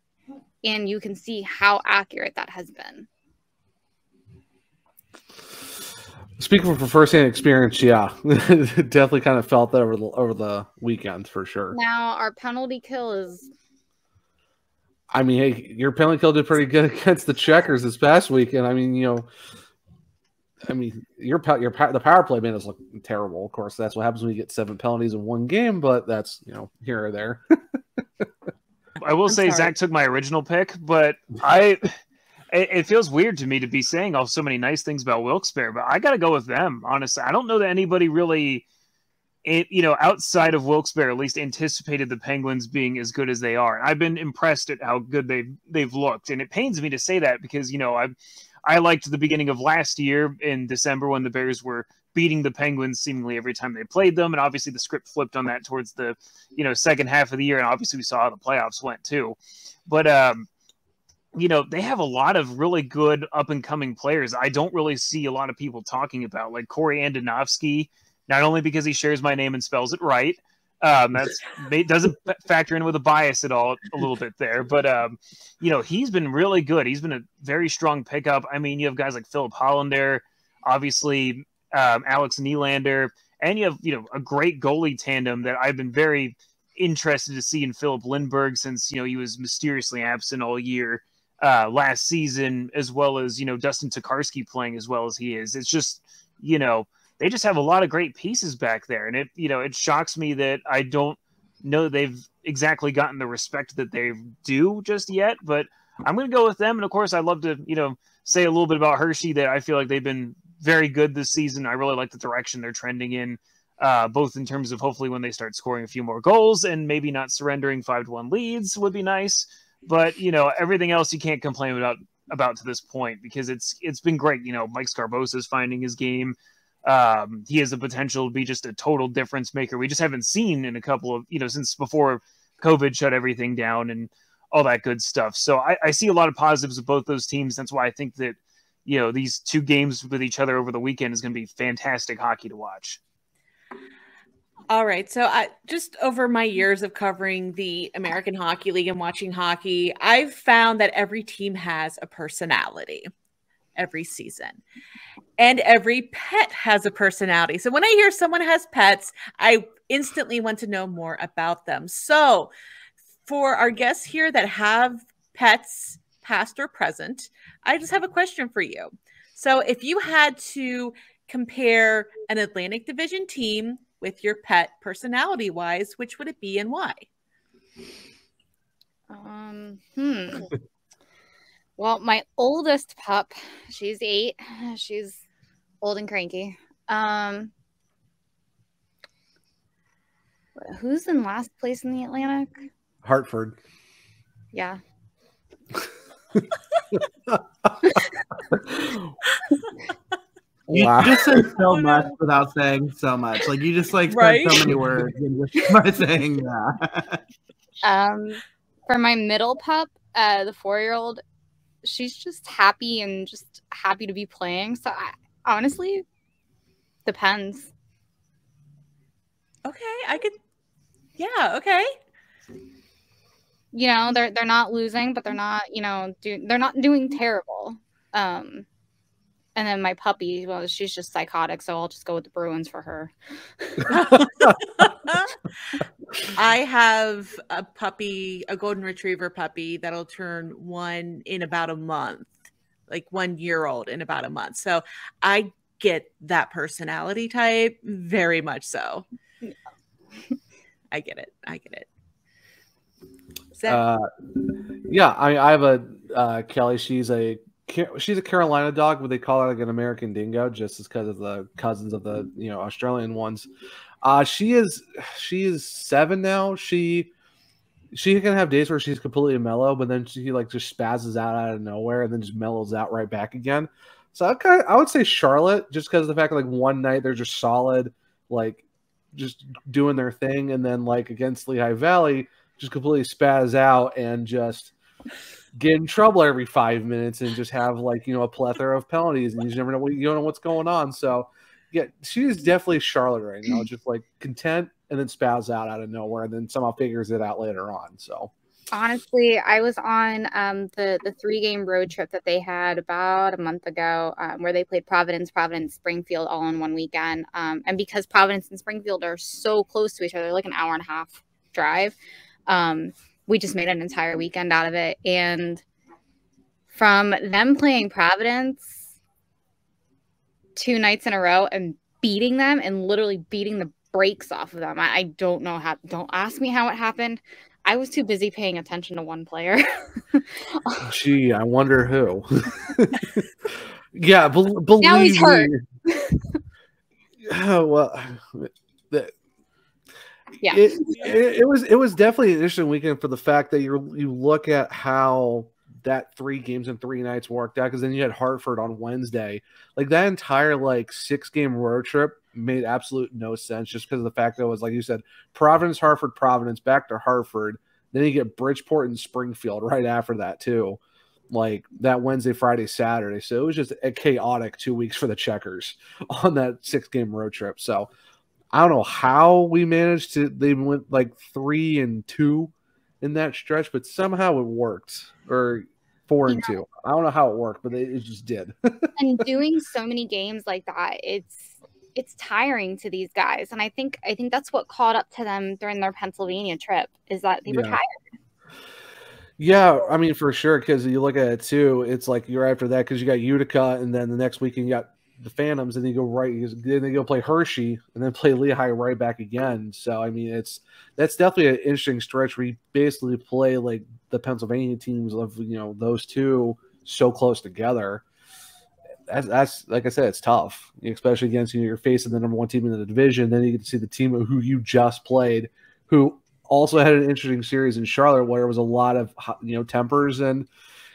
And you can see how accurate that has been. Speaking from firsthand experience, yeah, definitely kind of felt that over the weekend for sure. Now our penalty kill is. I mean, hey, your penalty kill did pretty good against the Checkers this past weekend. I mean, the power play man is looking terrible. Of course, that's what happens when you get 7 penalties in one game, but that's here or there. I will say Zach took my original pick, but it feels weird to me to be saying so many nice things about Wilkes-Barre, but I got to go with them. Honestly, I don't know that anybody really, outside of Wilkes-Barre, at least anticipated the Penguins being as good as they are. And I've been impressed at how good they've looked, and it pains me to say that because I liked the beginning of last year in December when the Bears were beating the Penguins seemingly every time they played them, and obviously the script flipped on that towards the second half of the year, and obviously we saw how the playoffs went too. But they have a lot of really good up-and-coming players I don't really see a lot of people talking about, like Corey Andonovsky, not only because he shares my name and spells it right. Doesn't factor in with a bias at all a little bit there. But, he's been really good. He's been a very strong pickup. I mean, you have guys like Philip Hollander, obviously Alex Nylander, and you have, a great goalie tandem that I've been very interested to see in Philip Lindbergh since, he was mysteriously absent all year last season, as well as, Dustin Tokarski playing as well as he is. It's just, they just have a lot of great pieces back there. And it shocks me that I don't know they've exactly gotten the respect that they do just yet, but I'm going to go with them. And of course, I'd love to, say a little bit about Hershey, that I feel like they've been very good this season. I really like the direction they're trending in, both in terms of hopefully when they start scoring a few more goals and maybe not surrendering 5-1 leads would be nice. But, everything else you can't complain about to this point because it's been great. Mike Scarbosa is finding his game. He has the potential to be just a total difference maker. We just haven't seen in a couple of, since before COVID shut everything down and all that good stuff. So I see a lot of positives with both those teams. That's why I think that, these 2 games with each other over the weekend is going to be fantastic hockey to watch. All right. So just over my years of covering the American Hockey League and watching hockey, I've found that every team has a personality every season. And every pet has a personality. So when I hear someone has pets, I instantly want to know more about them. So for our guests here that have pets, past or present, I just have a question for you. So if you had to compare an Atlantic Division team with your pet personality-wise, which would it be and why? Well, my oldest pup, she's 8. She's old and cranky. Who's in last place in the Atlantic? Hartford. Yeah. You Wow. just said so much without saying so much. Like you just like Right? said so many words and just by saying that. For my middle pup, the 4-year-old, she's just happy and just happy to be playing. So honestly, depends. Okay, I could. Yeah. Okay. You know, they're not losing, but they're not, you know, they're not doing terrible. And then my puppy, well, she's just psychotic, so I'll just go with the Bruins for her. I have a puppy, a golden retriever puppy that'll turn 1 in about a month, like 1 year old in about a month. So I get that personality type very much so. I get it. Zach? Yeah, I have a Kelly. She's a Carolina dog, but they call her like an American dingo just because of the cousins of the Australian ones. She is 7 now. She can have days where she's completely mellow, but then she like just spazzes out of nowhere and then just mellows out right back again. So I would say Charlotte, just because of the fact that like one night they're just solid, like just doing their thing, and then like against Lehigh Valley, just completely spaz out and just get in trouble every 5 minutes and just have like a plethora of penalties, and you never know you don't know what's going on. So yeah, she's definitely Charlotte right now, just like content and then spaz out of nowhere and then somehow figures it out later on. So honestly, I was on the 3-game road trip that they had about a month ago, where they played Providence, Springfield all in one weekend. And because Providence and Springfield are so close to each other, like an hour and a half drive, we just made an entire weekend out of it. And from them playing Providence 2 nights in a row and beating them and literally beating the brakes off of them, I don't know how. Don't ask me how it happened. I was too busy paying attention to one player. Gee, I wonder who. Yeah, believe now he's hurt. Well, yeah, it was definitely an interesting weekend for the fact that you look at how that 3 games and 3 nights worked out, because then you had Hartford on Wednesday. Like that entire like 6-game road trip made absolute no sense, just because of the fact that it was, like you said, Providence, Hartford, Providence, back to Hartford. Then you get Bridgeport and Springfield right after that too, like that Wednesday, Friday, Saturday. So it was just a chaotic 2 weeks for the Checkers on that 6-game road trip. So I don't know how we managed to. They went like 3-2 in that stretch, but somehow it worked. Or 4-2. I don't know how it worked, but it just did. And doing so many games like that, it's tiring to these guys, and I think that's what caught up to them during their Pennsylvania trip, is that they were tired. Yeah, I mean for sure, because you look at it too, it's like you're after that because you got Utica, and then the next weekend you got the Phantoms, and then then they go play Hershey, and then play Lehigh right back again. So I mean, that's definitely an interesting stretch where you basically play like the Pennsylvania teams of those two so close together. That's like I said, it's tough, especially against you're facing the number 1 team in the division. Then you get to see the team who you just played, who also had an interesting series in Charlotte, where there was a lot of tempers and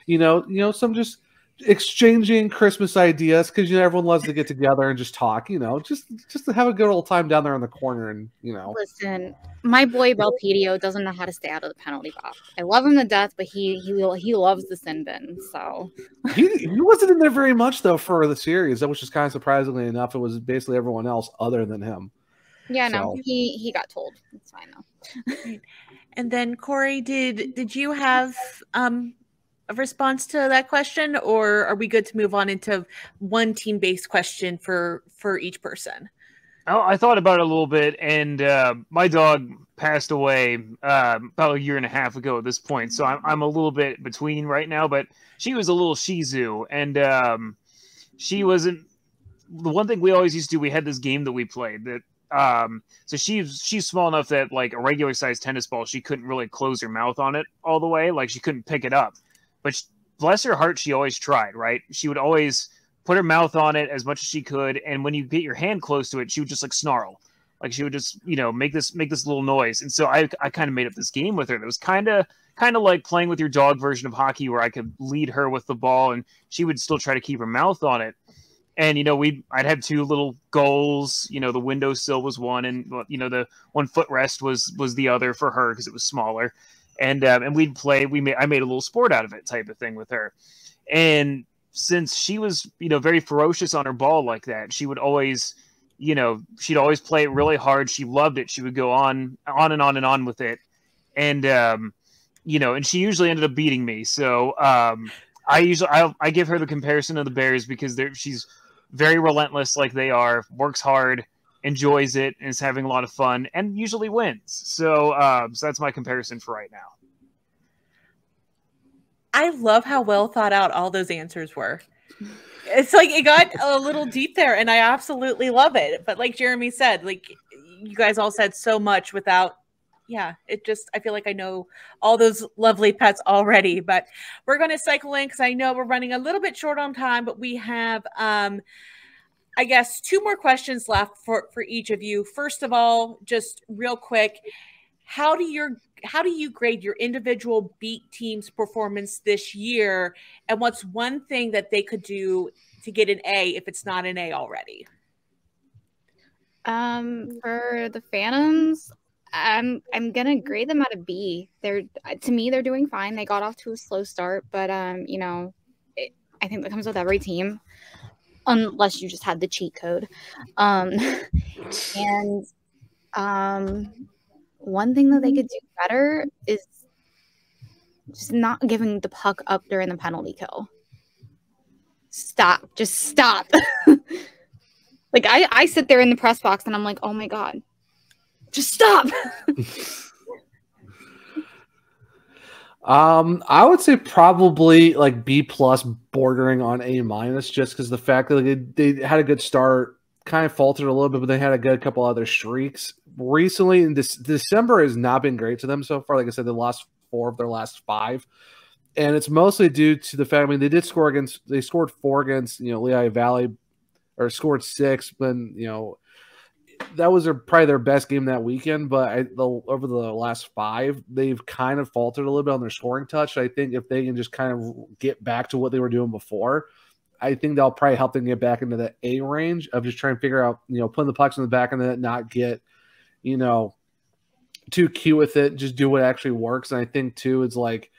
some just exchanging Christmas ideas, because everyone loves to get together and just talk, just to have a good old time down there in the corner. And listen, my boy Belpedio doesn't know how to stay out of the penalty box. I love him to death, but he loves the sin bin. So he wasn't in there very much though for the series. That was just kind of surprisingly enough. It was basically everyone else other than him. Yeah, no, he got told. It's fine though. And then Corey, did you have a response to that question, or are we good to move on into one team-based question for each person? Oh, I thought about it a little bit, and my dog passed away about 1.5 years ago at this point, so I'm a little bit between right now. But she was a little Shih Tzu, and she wasn't. The one thing we always used to do, we had this game that we played that. So she's small enough that like a regular sized tennis ball, she couldn't really close her mouth on it all the way, like she couldn't pick it up. But bless her heart, she always tried, right? She would always put her mouth on it as much as she could, and when you get your hand close to it, she would just like snarl. Like she would just, make this little noise. And so I kind of made up this game with her that was kind of like playing with your dog version of hockey, where I could lead her with the ball and she would still try to keep her mouth on it. And, I'd have 2 little goals, the windowsill was one, and, the one footrest was the other for her because it was smaller. And we'd play, I made a little sport out of it type of thing with her. And since she was, very ferocious on her ball like that, she would always, she'd always play it really hard. She loved it. She would go on and on and on with it. And, and she usually ended up beating me. So I give her the comparison of the Bears because she's very relentless like they are, works hard, enjoys it, and is having a lot of fun, and usually wins. So that's my comparison for right now. I love how well thought out all those answers were. It's like it got a little deep there, and I absolutely love it. But like Jeremy said, like you guys all said so much without, I feel like I know all those lovely pets already. But we're going to cycle in because I know we're running a little bit short on time, but we have, I guess, 2 more questions left for each of you. First of all, just real quick, how do you grade your individual beat team's performance this year? And what's one thing that they could do to get an A if it's not an A already? For the Phantoms, I'm gonna grade them at a B. To me, they're doing fine. They got off to a slow start, but I think that comes with every team, unless you just had the cheat code. One thing that they could do better is just not giving the puck up during the penalty kill. Just stop. Like I sit there in the press box and I'm like, oh my God, just stop. I would say probably like B plus, bordering on A minus, just because the fact that they had a good start, kind of faltered a little bit, but they had a good couple other streaks recently. And December has not been great to them so far. Like I said, they lost 4 of their last 5, and it's mostly due to the fact. I mean, they scored 4 against Lehigh Valley, or scored 6, but that was probably their best game that weekend. But over the last 5, they've kind of faltered a little bit on their scoring touch. I think if they can just kind of get back to what they were doing before, I think that'll probably help them get back into the A range of just trying to figure out, putting the pucks in the back of the net, not get, too cute with it, just do what actually works. And I think too, it's like,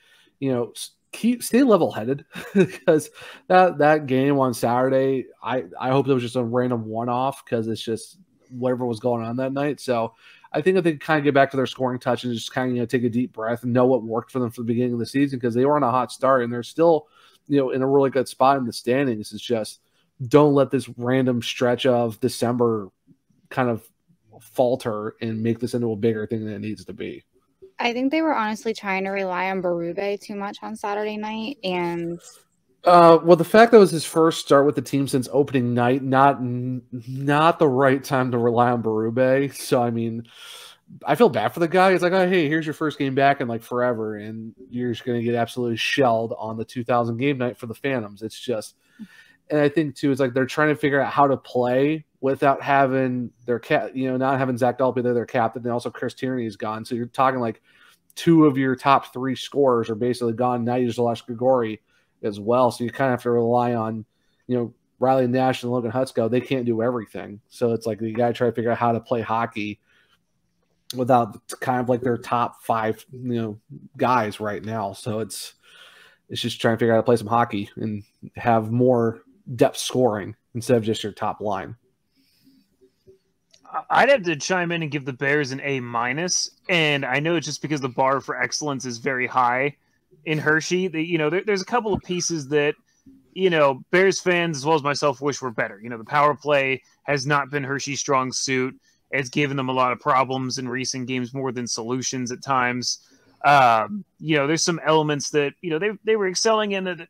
stay level-headed because that game on Saturday, I hope it was just a random one-off because it's just whatever was going on that night. So I think if they kind of get back to their scoring touch and just kind of take a deep breath and know what worked for them for the beginning of the season, because they were on a hot start and they're still in a really good spot in the standings. It's just don't let this random stretch of December kind of falter and make this into a bigger thing than it needs to be. I think they were honestly trying to rely on Berube too much on Saturday night, and well, the fact that it was his first start with the team since opening night, not the right time to rely on Berube. So I mean, I feel bad for the guy. It's like, oh, hey, here's your first game back in like forever, and you're just going to get absolutely shelled on the 2000 game night for the Phantoms. It's just, and I think too, it's like they're trying to figure out how to play without having their not having Zach Dahl be their captain, and also Chris Tierney is gone. So you're talking like 2 of your top 3 scorers are basically gone. Now you just lost Grigori as well. So you kind of have to rely on, Riley Nash and Logan Hutsko. They can't do everything. So it's like you got to try to figure out how to play hockey without kind of like their top 5, guys right now. So it's just trying to figure out how to play some hockey and have more depth scoring instead of just your top line. I'd have to chime in and give the Bears an A minus, and I know it's just because the bar for excellence is very high in Hershey. There's a couple of pieces that Bears fans as well as myself wish were better. The power play has not been Hershey's strong suit. It's given them a lot of problems in recent games, more than solutions at times. There's some elements that they were excelling in. That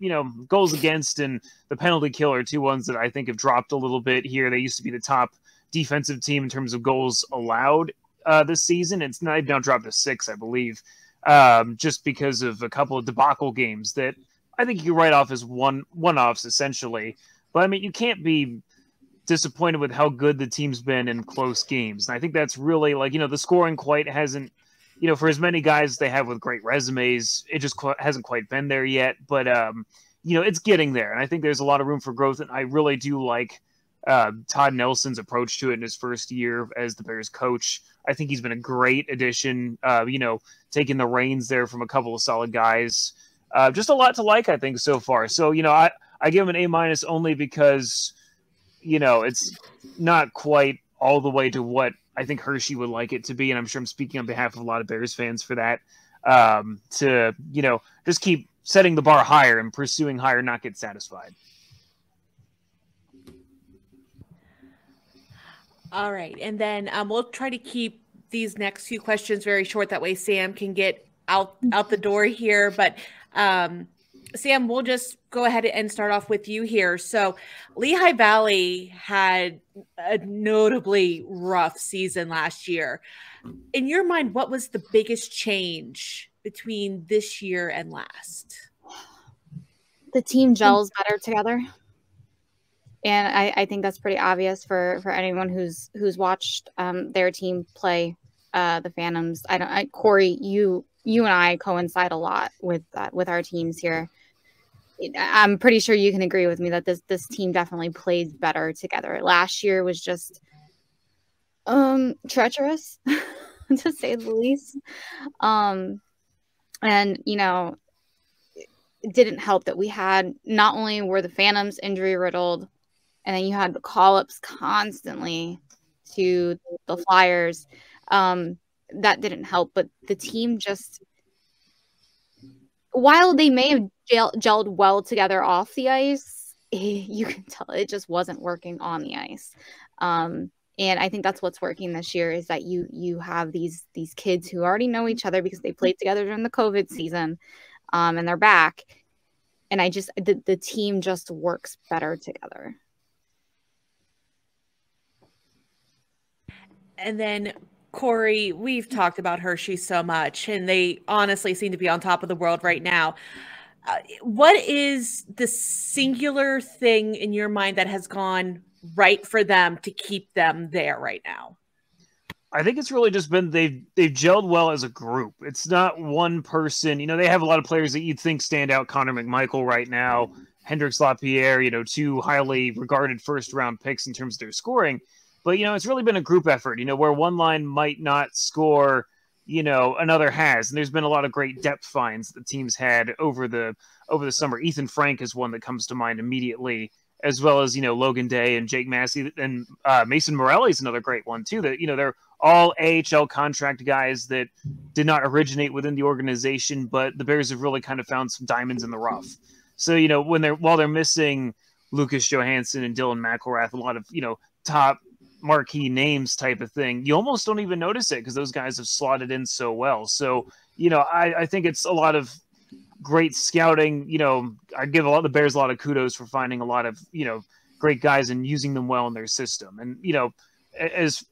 goals against and the penalty kill are 2 ones that I think have dropped a little bit here. They used to be the top defensive team in terms of goals allowed this season. It's now dropped to 6, I believe, just because of a couple of debacle games that I think you can write off as one-offs essentially. But I mean, you can't be disappointed with how good the team's been in close games. And I think that's really like, the scoring quite hasn't, for as many guys they have with great resumes, it just hasn't quite been there yet. But, it's getting there. And I think there's a lot of room for growth. And I really do like Todd Nelson's approach to it in his first year as the Bears coach. I think he's been a great addition, taking the reins there from a couple of solid guys. Just a lot to like, I think, so far. So, I give him an A- only because, it's not quite all the way to what I think Hershey would like it to be. And I'm sure I'm speaking on behalf of a lot of Bears fans for that, to, just keep setting the bar higher and pursuing higher, not get satisfied. All right. And then we'll try to keep these next few questions very short. That way Sam can get out the door here. But Sam, we'll just go ahead and start off with you here. So Lehigh Valley had a notably rough season last year. In your mind, what was the biggest change between this year and last? The team gels better together. And I think that's pretty obvious for anyone who's watched their team play the Phantoms. Corey, you and I coincide a lot with our teams here. I'm pretty sure you can agree with me that this team definitely plays better together. Last year was just treacherous, to say the least. And it didn't help that we had, not only were the Phantoms injury riddled, and then you had the call-ups constantly to the Flyers. That didn't help, but the team just, while they may have gelled well together off the ice, you can tell it just wasn't working on the ice. And I think that's what's working this year is that you have these kids who already know each other because they played together during the COVID season, and they're back. And the team just works better together. And then, Corey, we've talked about Hershey so much, and they honestly seem to be on top of the world right now. What is the singular thing in your mind that has gone right for them to keep them there right now? I think it's really just been they've gelled well as a group. It's not one person. They have a lot of players that you'd think stand out. Connor McMichael right now, Hendrix Lapierre, two highly regarded first-round picks in terms of their scoring. But, it's really been a group effort, where one line might not score, another has. And there's been a lot of great depth finds that the teams had over the summer. Ethan Frank is one that comes to mind immediately, as well as, Logan Day and Jake Massey. And Mason Morelli is another great one, too, that, they're all AHL contract guys that did not originate within the organization, but the Bears have really kind of found some diamonds in the rough. So, while they're missing Lucas Johansson and Dylan McElrath, a lot of, top marquee names type of thing, you almost don't even notice it because those guys have slotted in so well. So, I think it's a lot of great scouting. I give a lot of the Bears a lot of kudos for finding a lot of, great guys and using them well in their system. And,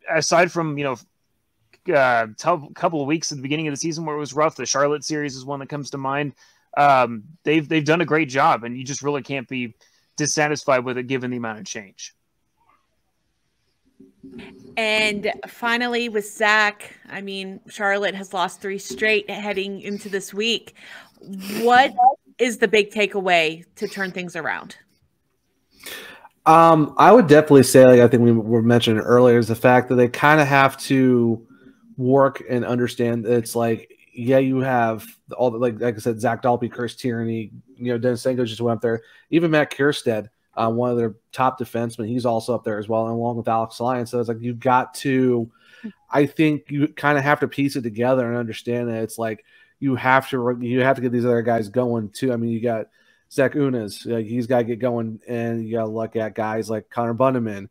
aside from, a couple of weeks at the beginning of the season where it was rough, the Charlotte series is one that comes to mind. They've done a great job, and you just really can't be dissatisfied with it given the amount of change. And finally, with Zack, Charlotte has lost 3 straight heading into this week. What is the big takeaway to turn things around? I would definitely say, I think we were mentioning earlier, is the fact that they kind of have to work and understand that it's you have all the, like I said, Zach Dalpe, Chris Tierney, Dennis Senko just went up there. Even Matt Kierstead, one of their top defensemen, he's also up there as well, and along with Alex Lyons. So it's you've got to, I think you kind of have to piece it together and understand that it's you have to get these other guys going too. You got Zach Unas, he's got to get going, and you got to look at guys like Connor Bunneman,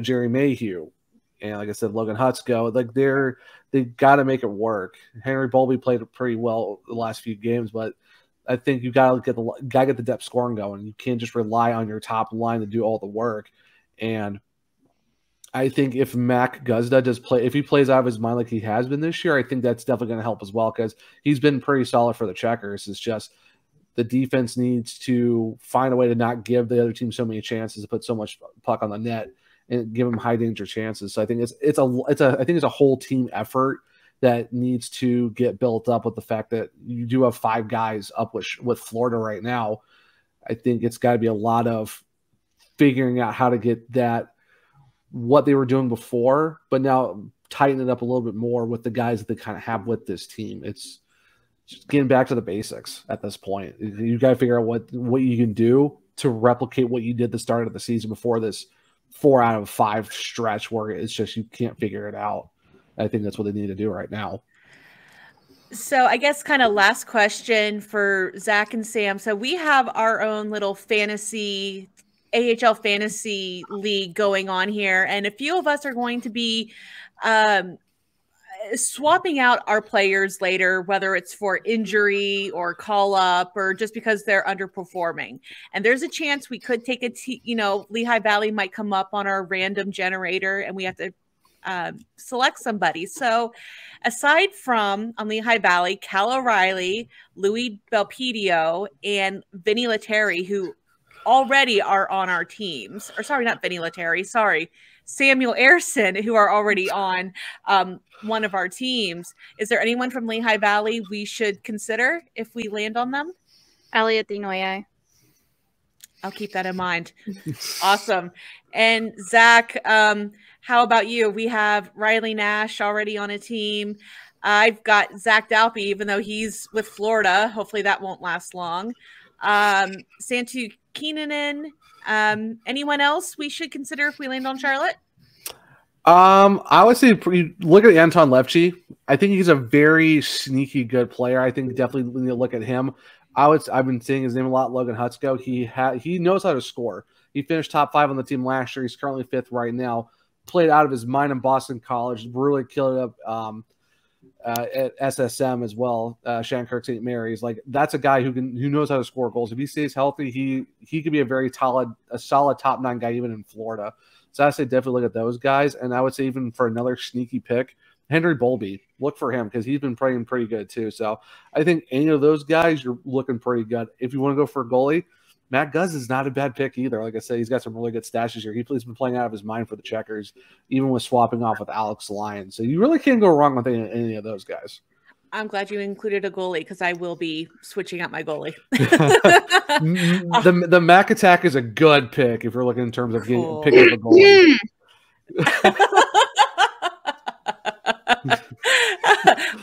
Jerry Mayhew, and like I said, Logan Hutsko. They've got to make it work. Henry Bowlby played pretty well the last few games, but I think you got to get the depth scoring going. You can't just rely on your top line to do all the work. And I think if Mac Guzda if he plays out of his mind like he has been this year, I think that's definitely going to help as well, because he's been pretty solid for the Checkers. It's just The defense needs to find a way to not give the other team so many chances to put so much puck on the net and give them high danger chances. So I think it's a whole team effort that needs to get built up with the fact that you do have 5 guys up with Florida right now. I think it's got to be a lot of figuring out how to get that, what they were doing before, but now tighten it up a little bit more with the guys that they kind of have with this team. It's just getting back to the basics at this point. You got to figure out what you can do to replicate what you did the start of the season before this 4 out of 5 stretch where it's just you can't figure it out. I think that's what they need to do right now. So I guess kind of last question for Zach and Sam. So we have our own little fantasy AHL fantasy league going on here, and a few of us are going to be swapping out our players later, whether it's for injury or call up or just because they're underperforming. And there's a chance we could take Lehigh Valley might come up on our random generator and we have to select somebody. So aside from on Lehigh Valley, Cal O'Reilly, Louis Belpedio, and Vinny Lettieri, who already are on our teams, or sorry, not Vinny Lettieri, sorry, Samuel Ayerson, who are already on one of our teams. Is there anyone from Lehigh Valley we should consider if we land on them? Elliot Denoyer. I'll keep that in mind. Awesome. And Zach, how about you? We have Riley Nash already on a team. I've got Zach Dalpe, even though he's with Florida. Hopefully that won't last long. Santu Keenanen. Anyone else we should consider if we land on Charlotte? I would say look at Anton Lefche. I think he's a very sneaky good player. I think definitely need to look at him. I've been seeing his name a lot, Logan Hutsko. He knows how to score. He finished top 5 on the team last year. He's currently 5th right now. Played out of his mind in Boston College. Really killed it up at SSM as well. Shannkirk St. Mary's. Like, that's a guy who knows how to score goals. If he stays healthy, he could be a solid top 9 guy even in Florida. So I say definitely look at those guys. And I would say even for another sneaky pick, Henry Bolby, look for him because he's been playing pretty good too. So I think any of those guys, you're looking pretty good. If you want to go for a goalie, Matt Guzz is not a bad pick either. Like I said, he's got some really good stats this year. He's been playing out of his mind for the Checkers, even with swapping off with Alex Lyon. So you really can't go wrong with any of those guys. I'm glad you included a goalie because I will be switching out my goalie. the Mac Attack is a good pick if you're looking in terms of picking up a goalie.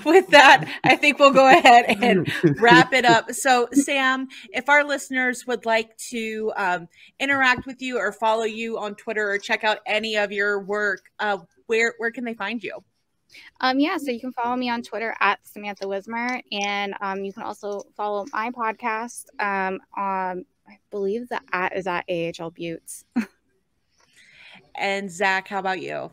With that, I think we'll go ahead and wrap it up. So, Sam, if our listeners would like to interact with you or follow you on Twitter or check out any of your work, where can they find you? So you can follow me on Twitter at Samantha Wismer, and you can also follow my podcast. I believe the @ is at AHL Buttes. And Zach, how about you?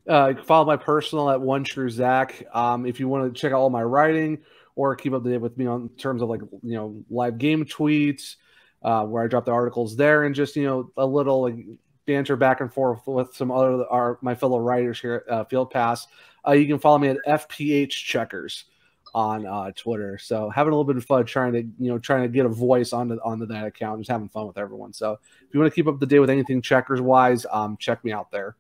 You can follow my personal at One True Zack. If you want to check out all my writing or keep up to date with me on terms of live game tweets, where I drop the articles there, and just a little banter back and forth with some my fellow writers here at Field Pass. You can follow me at FPH Checkers on Twitter. So having a little bit of fun trying to get a voice onto that account, just having fun with everyone. So if you want to keep up to date with anything Checkers wise, check me out there.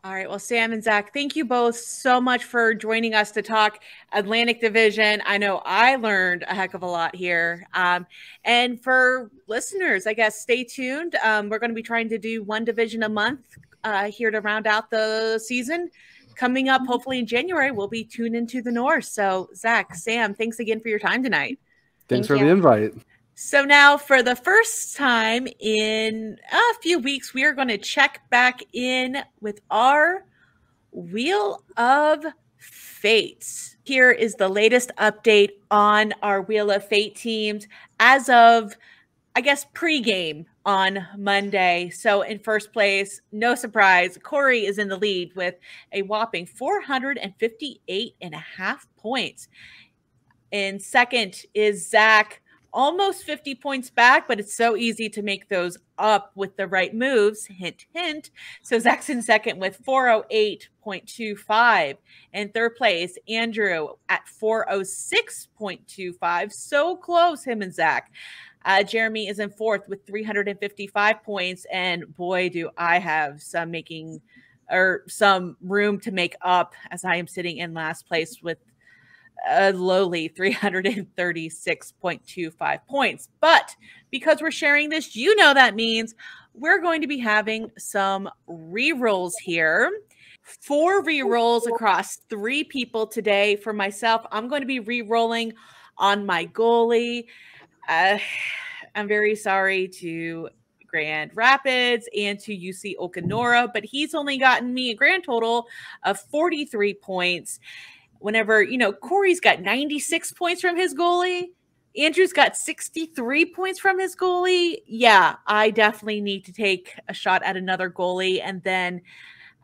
All right. Well, Sam and Zach, thank you both so much for joining us to talk Atlantic Division. I know I learned a heck of a lot here. And for listeners, I guess, stay tuned. We're going to be trying to do one division a month here to round out the season. Coming up, hopefully in January, we'll be tuned into the North. So, Zach, Sam, thanks again for your time tonight. Thanks for the invite. So now for the first time in a few weeks, we are going to check back in with our Wheel of Fate. Here is the latest update on our Wheel of Fate teams as of, I guess, pregame on Monday. So in first place, no surprise, Corey is in the lead with a whopping 458.5 points. In second is Zach almost 50 points back, but it's so easy to make those up with the right moves. Hint, hint. So Zach's in second with 408.25. In third place, Andrew at 406.25. So close, him and Zach. Jeremy is in fourth with 355 points. And boy, do I have some room to make up, as I am sitting in last place with a lowly 336.25 points. But because we're sharing this, that means we're going to be having some re-rolls here. 4 re-rolls across 3 people today. For myself, I'm going to be re-rolling on my goalie. I'm very sorry to Grand Rapids and to UC Okanora, but he's only gotten me a grand total of 43 points. Whenever, Corey's got 96 points from his goalie, Andrew's got 63 points from his goalie. Yeah, I definitely need to take a shot at another goalie. And then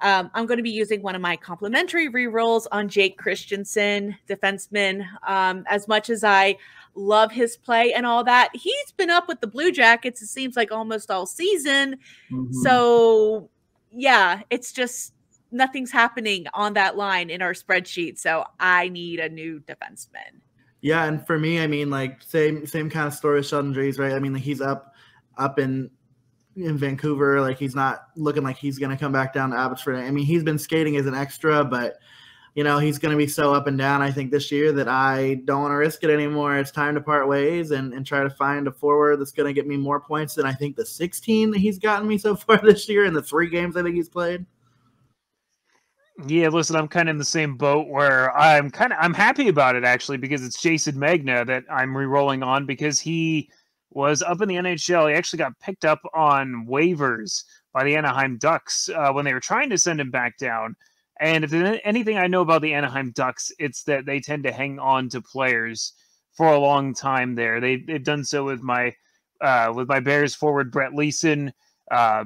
I'm going to be using one of my complimentary rerolls on Jake Christensen, defenseman. As much as I love his play and all that, he's been up with the Blue Jackets, it seems like, almost all season. Mm-hmm. So, yeah, it's just nothing's happening on that line in our spreadsheet. So I need a new defenseman. Yeah, and for me, I mean, like, same kind of story as Sheldon Drees, right? I mean, like, he's up in Vancouver. Like, he's not looking like he's going to come back down to Abbotsford. I mean, he's been skating as an extra, but, he's going to be so up and down, I think, this year that I don't want to risk it anymore. It's time to part ways and try to find a forward that's going to get me more points than I think the 16 that he's gotten me so far this year in the 3 games I think he's played. Yeah, listen, I'm kind of in the same boat where I'm happy about it, actually, because it's Jason Magna that I'm re-rolling on, because he was up in the NHL. He actually got picked up on waivers by the Anaheim Ducks when they were trying to send him back down. And if there's anything I know about the Anaheim Ducks, it's that they tend to hang on to players for a long time there. They've done so with my Bears forward, Brett Leeson.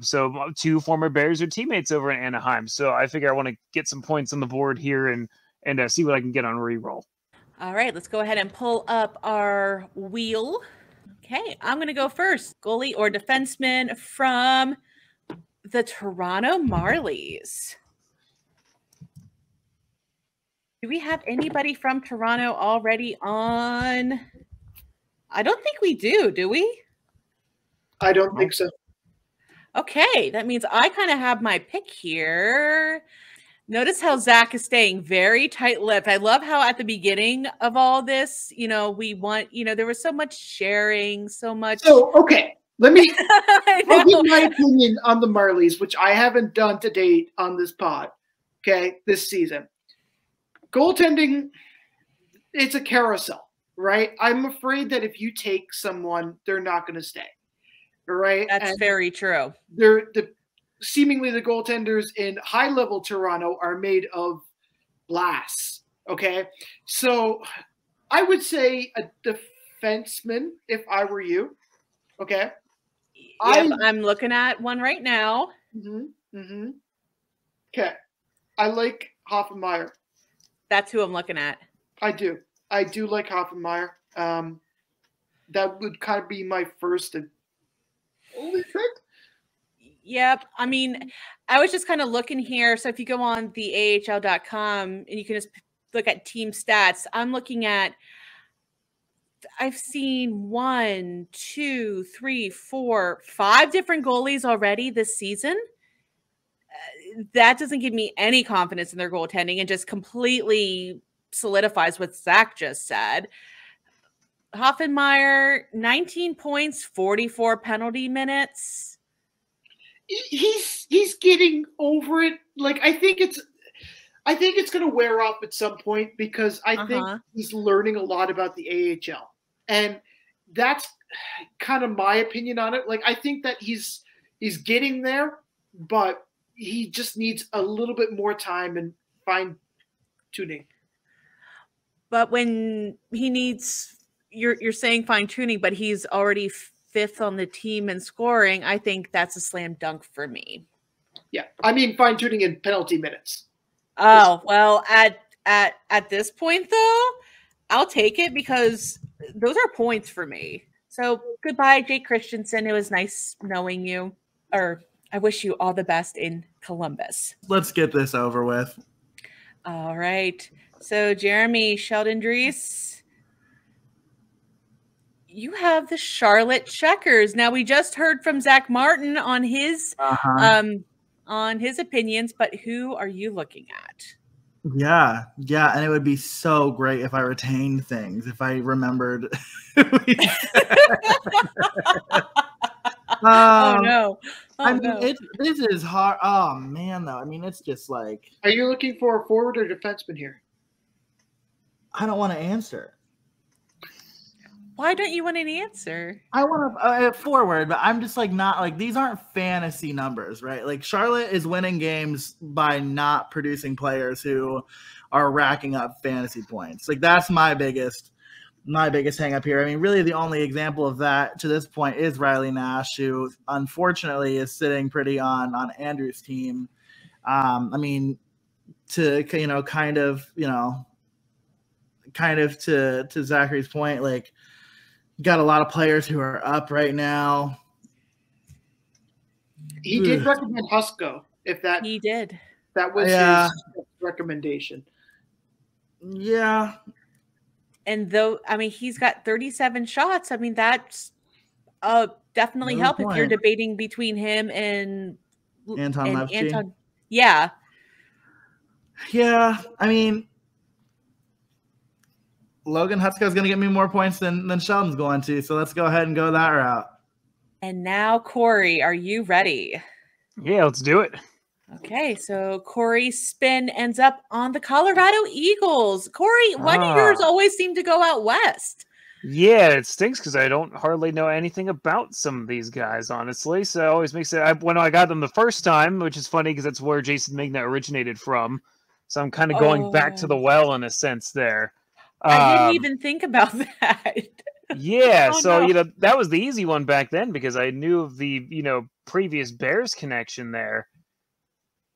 So 2 former Bears are teammates over in Anaheim. So I figure I want to get some points on the board here and see what I can get on reroll. All right, let's go ahead and pull up our wheel. Okay, I'm going to go first. Goalie or defenseman from the Toronto Marlies. Do we have anybody from Toronto already on? I don't think we do we? I don't think so. Okay, that means I kind of have my pick here. Notice how Zach is staying very tight-lipped. I love how at the beginning of all this, we want, there was so much sharing, so much. So, okay, I'll give my opinion on the Marlies, which I haven't done to date on this pod, this season. Goaltending, it's a carousel, right? I'm afraid that if you take someone, they're not going to stay. Right, that's very true. Seemingly the goaltenders in high-level Toronto are made of glass. Okay, so I would say a defenseman if I were you. Okay, yep, I'm looking at one right now. Okay, I like Hoffenmeyer. That's who I'm looking at. I do like Hoffenmeyer. That would kind of be my first and only pick. Yep. I mean, I was just kind of looking here. So if you go on the AHL.com and you can just look at team stats, I'm looking at, I've seen 1, 2, 3, 4, 5 different goalies already this season. That doesn't give me any confidence in their goaltending and just completely solidifies what Zach just said. Hoffenmeyer, 19 points, 44 penalty minutes. He's getting over it. Like, I think it's going to wear off at some point because I think he's learning a lot about the AHL. And that's kind of my opinion on it. Like, I think that he's getting there, but he just needs a little bit more time and fine tuning. But when he needs, you're saying fine tuning, but he's already 5th on the team in scoring. I think that's a slam dunk for me. Yeah, I mean fine tuning in penalty minutes. Oh well, at this point though, I'll take it because those are points for me. So goodbye, Jake Christensen. It was nice knowing you. Or I wish you all the best in Columbus. Let's get this over with. All right. So Jeremy, Sheldon Dries, you have the Charlotte Checkers. Now we just heard from Zach Martin on his opinions, but who are you looking at? Yeah, and it would be so great if I retained things, if I remembered. Oh no! This is hard. Oh man, though. I mean, it's just like. Are you looking for a forward or defenseman here? I don't want to answer. Why don't you want an answer? I want to forward, but I'm just like not like these aren't fantasy numbers, right? Like Charlotte is winning games by not producing players who are racking up fantasy points. Like that's my biggest hang up here. I mean, really the only example of that to this point is Riley Nash, who unfortunately is sitting pretty on Andrew's team. I mean, to kind of to Zachary's point, like got a lot of players who are up right now. He did recommend Husko. If that he did, that was his recommendation. Yeah. And though, I mean, he's got 37 shots. I mean, that's definitely No help point. if you're debating between him and Anton Levchi. Yeah. Yeah. I mean, Logan Hutzko is going to get me more points than Sheldon's going to. So let's go ahead and go that route. And now, Corey, are you ready? Yeah, let's do it. Okay, so Corey's spin ends up on the Colorado Eagles. Corey, why do yours always seem to go out west? Yeah, it stinks because I don't hardly know anything about some of these guys, honestly. So it always makes it. When I got them the first time, which is funny because that's where Jason Migna originated from. So I'm kind of going back to the well in a sense there. I didn't even think about that. Yeah, that was the easy one back then because I knew of the previous Bears connection there.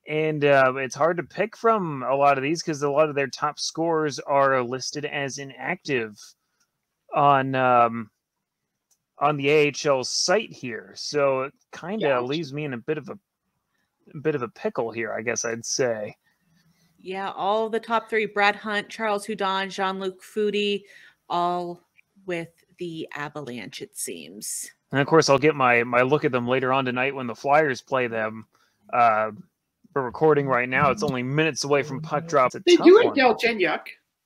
And it's hard to pick from a lot of these because a lot of their top scorers are listed as inactive on the AHL site here. So it kind of leaves me in a bit of a pickle here, I guess I'd say. Yeah, all the top three: Brad Hunt, Charles Hudon, Jean-Luc Foudy, all with the Avalanche, it seems. And of course, I'll get my look at them later on tonight when the Flyers play them. We're recording right now. It's only minutes away from puck drop. They do it, Galchenyuk.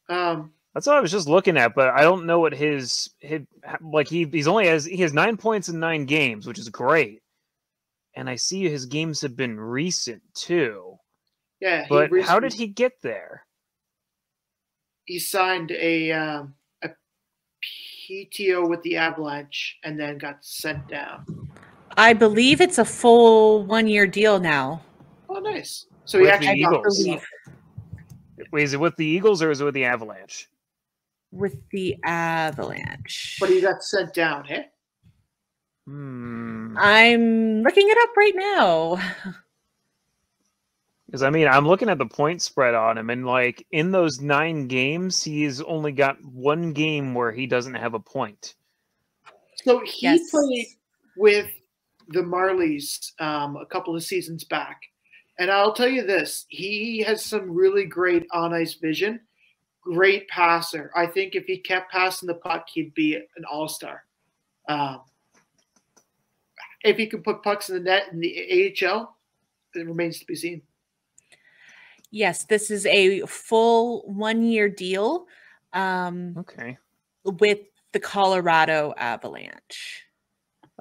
That's what I was just looking at, but I don't know what his like. He has 9 points in 9 games, which is great. And I see his games have been recent too. Yeah, but how did he get there? He signed a PTO with the Avalanche and then got sent down. I believe it's a full 1-year deal now. Oh, nice. So he actually got relief. Wait, is it with the Eagles or is it with the Avalanche? With the Avalanche. But he got sent down, eh? I'm looking it up right now. Because, I mean, I'm looking at the point spread on him, and, like, in those 9 games, he's only got 1 game where he doesn't have a point. So he played with the Marlies a couple of seasons back. And I'll tell you this, he has some really great on-ice vision, great passer. I think if he kept passing the puck, he'd be an all-star. If he can put pucks in the net in the AHL, it remains to be seen. Yes, this is a full 1-year deal. Okay. With the Colorado Avalanche.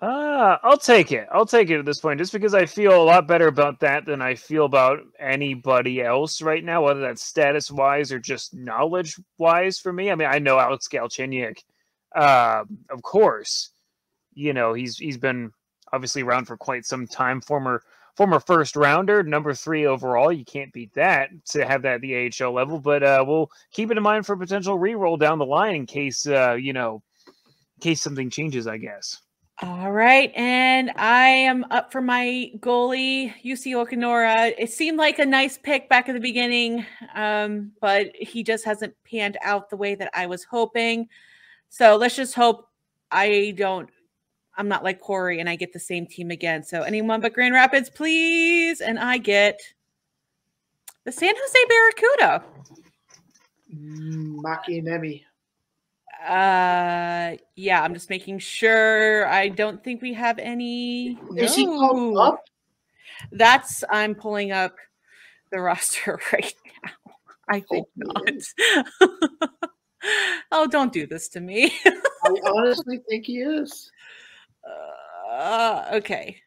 I'll take it. I'll take it at this point, just because I feel a lot better about that than I feel about anybody else right now, whether that's status-wise or just knowledge-wise for me. I mean, I know Alex Galchenyuk, of course. You know, he's been obviously around for quite some time. Former first rounder, number 3 overall. You can't beat that to have that at the AHL level. But we'll keep it in mind for a potential re-roll down the line in case in case something changes, I guess. All right, and I am up for my goalie, Jussi Okinora. It seemed like a nice pick back at the beginning, but he just hasn't panned out the way that I was hoping. So let's just hope I'm not like Corey and I get the same team again. So anyone but Grand Rapids, please. And I get the San Jose Barracuda. Makianemi. Yeah, I'm just making sure. I don't think we have any. Is he called up? I'm pulling up the roster right now. I think not. Oh, don't do this to me. I honestly think he is. Okay.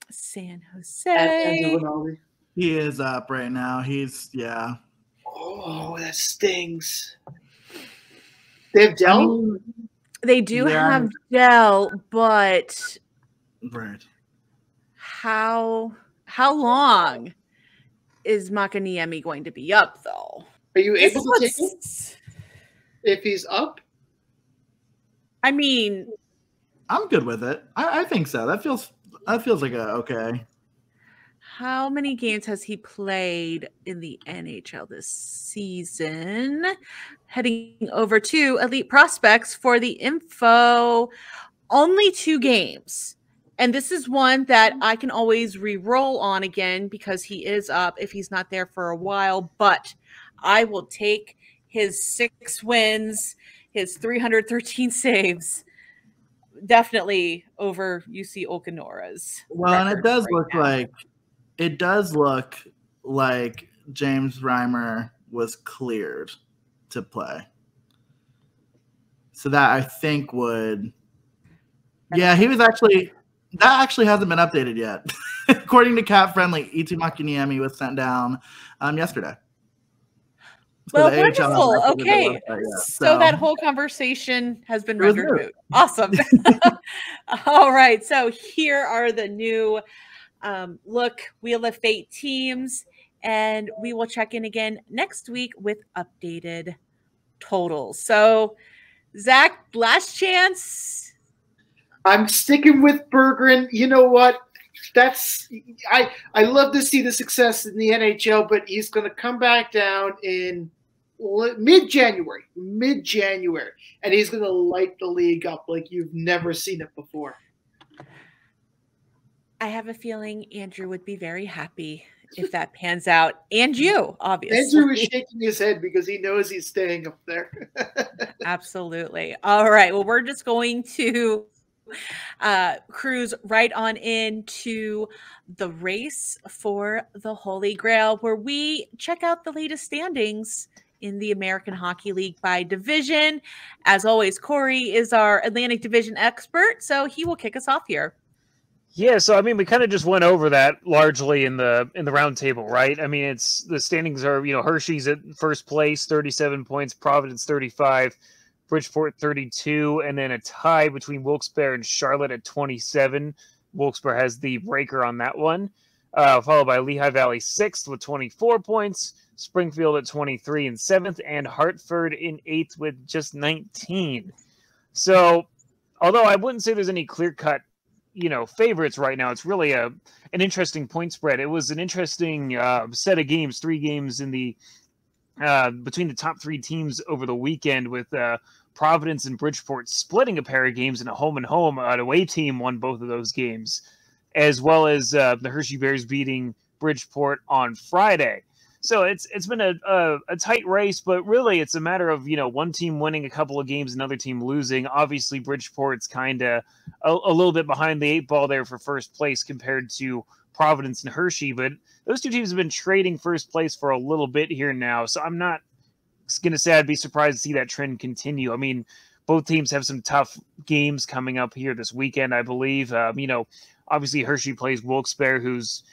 San Jose. He is up right now. Yeah. Oh, that stings. They have Dell? They do have Dell, but right. How long is Makaniemi going to be up, though? Are you able to take it if he's up? I mean, I'm good with it. I think so. That feels like okay. How many games has he played in the NHL this season? Heading over to Elite Prospects for the info. Only 2 games. And this is one that I can always re-roll on again because he is up if he's not there for a while. But I will take his 6 wins, his 313 saves, definitely over UC Okanora's. Well, and it does look like James Reimer was cleared to play. So that I think would, yeah, he was actually. That actually hasn't been updated yet. According to Cap Friendly, Iti Makiniemi was sent down yesterday. Well, wonderful. Okay. So that whole conversation has been rendered moot. Awesome. All right. So here are the new Wheel of Fate teams, and we will check in again next week with updated totals. So, Zach, last chance. I'm sticking with Berggren. You know what? I love to see the success in the NHL, but he's going to come back down in mid-January, and he's going to light the league up like you've never seen it before. I have a feeling Andrew would be very happy if that pans out. And you, obviously. Andrew is shaking his head because he knows he's staying up there. Absolutely. All right. Well, we're just going to cruise right on into the race for the Holy Grail, where we check out the latest standings in the American Hockey League by division. As always, Corey is our Atlantic Division expert, so he will kick us off here. Yeah, so I mean, we kind of just went over that largely in the round table, right? I mean, it's the standings are, Hershey's at first place, 37 points, Providence 35, Bridgeport 32, and then a tie between Wilkes-Barre and Charlotte at 27. Wilkes-Barre has the breaker on that one, followed by Lehigh Valley 6th with 24 points, Springfield at 23 and 7th, and Hartford in 8th with just 19. So, although I wouldn't say there's any clear-cut, favorites right now, it's really an interesting point spread. It was an interesting set of games, 3 games in the between the top 3 teams over the weekend, with Providence and Bridgeport splitting a pair of games, and a home and home. An away team won both of those games, as well as the Hershey Bears beating Bridgeport on Friday. So it's been a tight race, but really it's a matter of, one team winning a couple of games, another team losing. Obviously, Bridgeport's kind of a little bit behind the 8 ball there for first place compared to Providence and Hershey, but those 2 teams have been trading first place for a little bit here now. So I'm not going to say I'd be surprised to see that trend continue. I mean, both teams have some tough games coming up here this weekend, I believe. Obviously Hershey plays Wilkes-Barre, who's,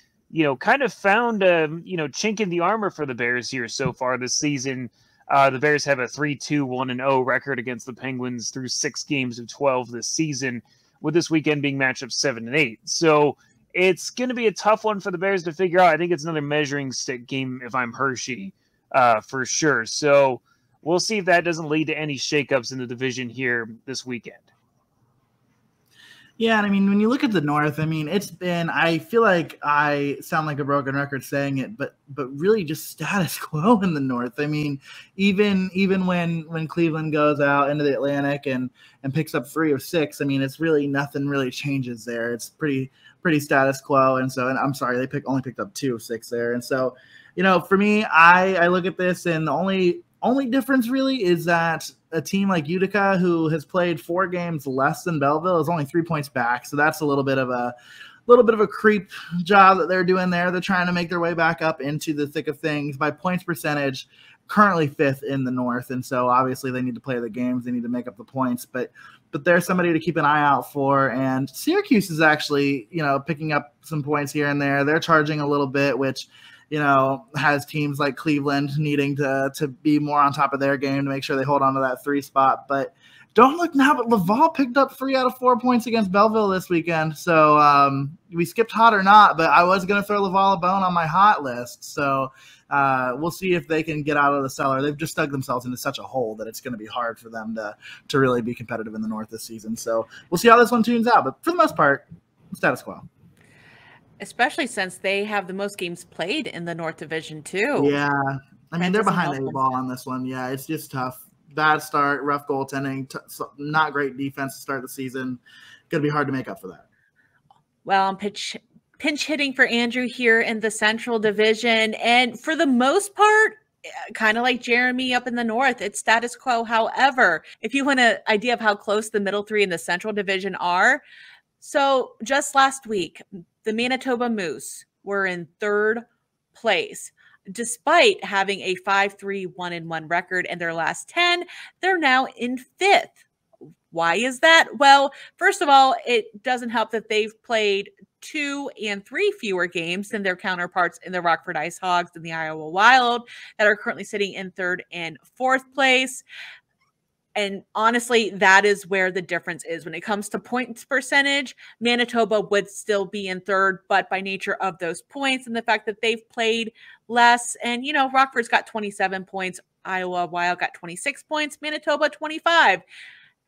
kind of found a, chink in the armor for the Bears here so far this season. The Bears have a 3-2, 1-0 record against the Penguins through 6 games of 12 this season, with this weekend being matchup 7 and 8. So it's going to be a tough one for the Bears to figure out. I think it's another measuring stick game if I'm Hershey, for sure. So we'll see if that doesn't lead to any shakeups in the division here this weekend. Yeah, and I mean, when you look at the North, I mean, I feel like I sound like a broken record saying it, but really just status quo in the North. I mean, even when Cleveland goes out into the Atlantic and picks up 3 of 6, I mean, it's really nothing really changes there. It's pretty status quo. And I'm sorry, they only picked up 2 of 6 there. And so, for me, I look at this, and the only difference really is that a team like Utica, who has played 4 games less than Belleville, is only 3 points back. So that's a little bit of a creep job that they're doing there. They're trying to make their way back up into the thick of things. By points percentage, currently 5th in the North. And so obviously they need to play the games. They need to make up the points, but there's somebody to keep an eye out for. And Syracuse is actually, picking up some points here and there. They're charging a little bit, which, has teams like Cleveland needing to be more on top of their game to make sure they hold on to that 3 spot. But don't look now, but Laval picked up 3 out of 4 points against Belleville this weekend. So we skipped hot or not, but I was going to throw Laval a bone on my hot list. So we'll see if they can get out of the cellar. They've just dug themselves into such a hole that it's going to be hard for them to really be competitive in the North this season. So we'll see how this one tunes out. But for the most part, status quo. Especially since they have the most games played in the North Division too. Yeah. I mean, they're behind the 8 ball on this one. Yeah, it's just tough. Bad start, rough goaltending, not great defense to start the season. Going to be hard to make up for that. Well, I'm pinch hitting for Andrew here in the Central Division. And for the most part, kind of like Jeremy up in the North, it's status quo. However, if you want an idea of how close the middle 3 in the Central Division are, so just last week, the Manitoba Moose were in 3rd place. Despite having a 5-3 1-1 record in their last 10, they're now in 5th. Why is that? Well, first of all, it doesn't help that they've played 2 and 3 fewer games than their counterparts in the Rockford Ice Hogs and the Iowa Wild that are currently sitting in 3rd and 4th place. And honestly, that is where the difference is. When it comes to points percentage, Manitoba would still be in 3rd, but by nature of those points and the fact that they've played less, and, Rockford's got 27 points, Iowa Wild got 26 points, Manitoba 25.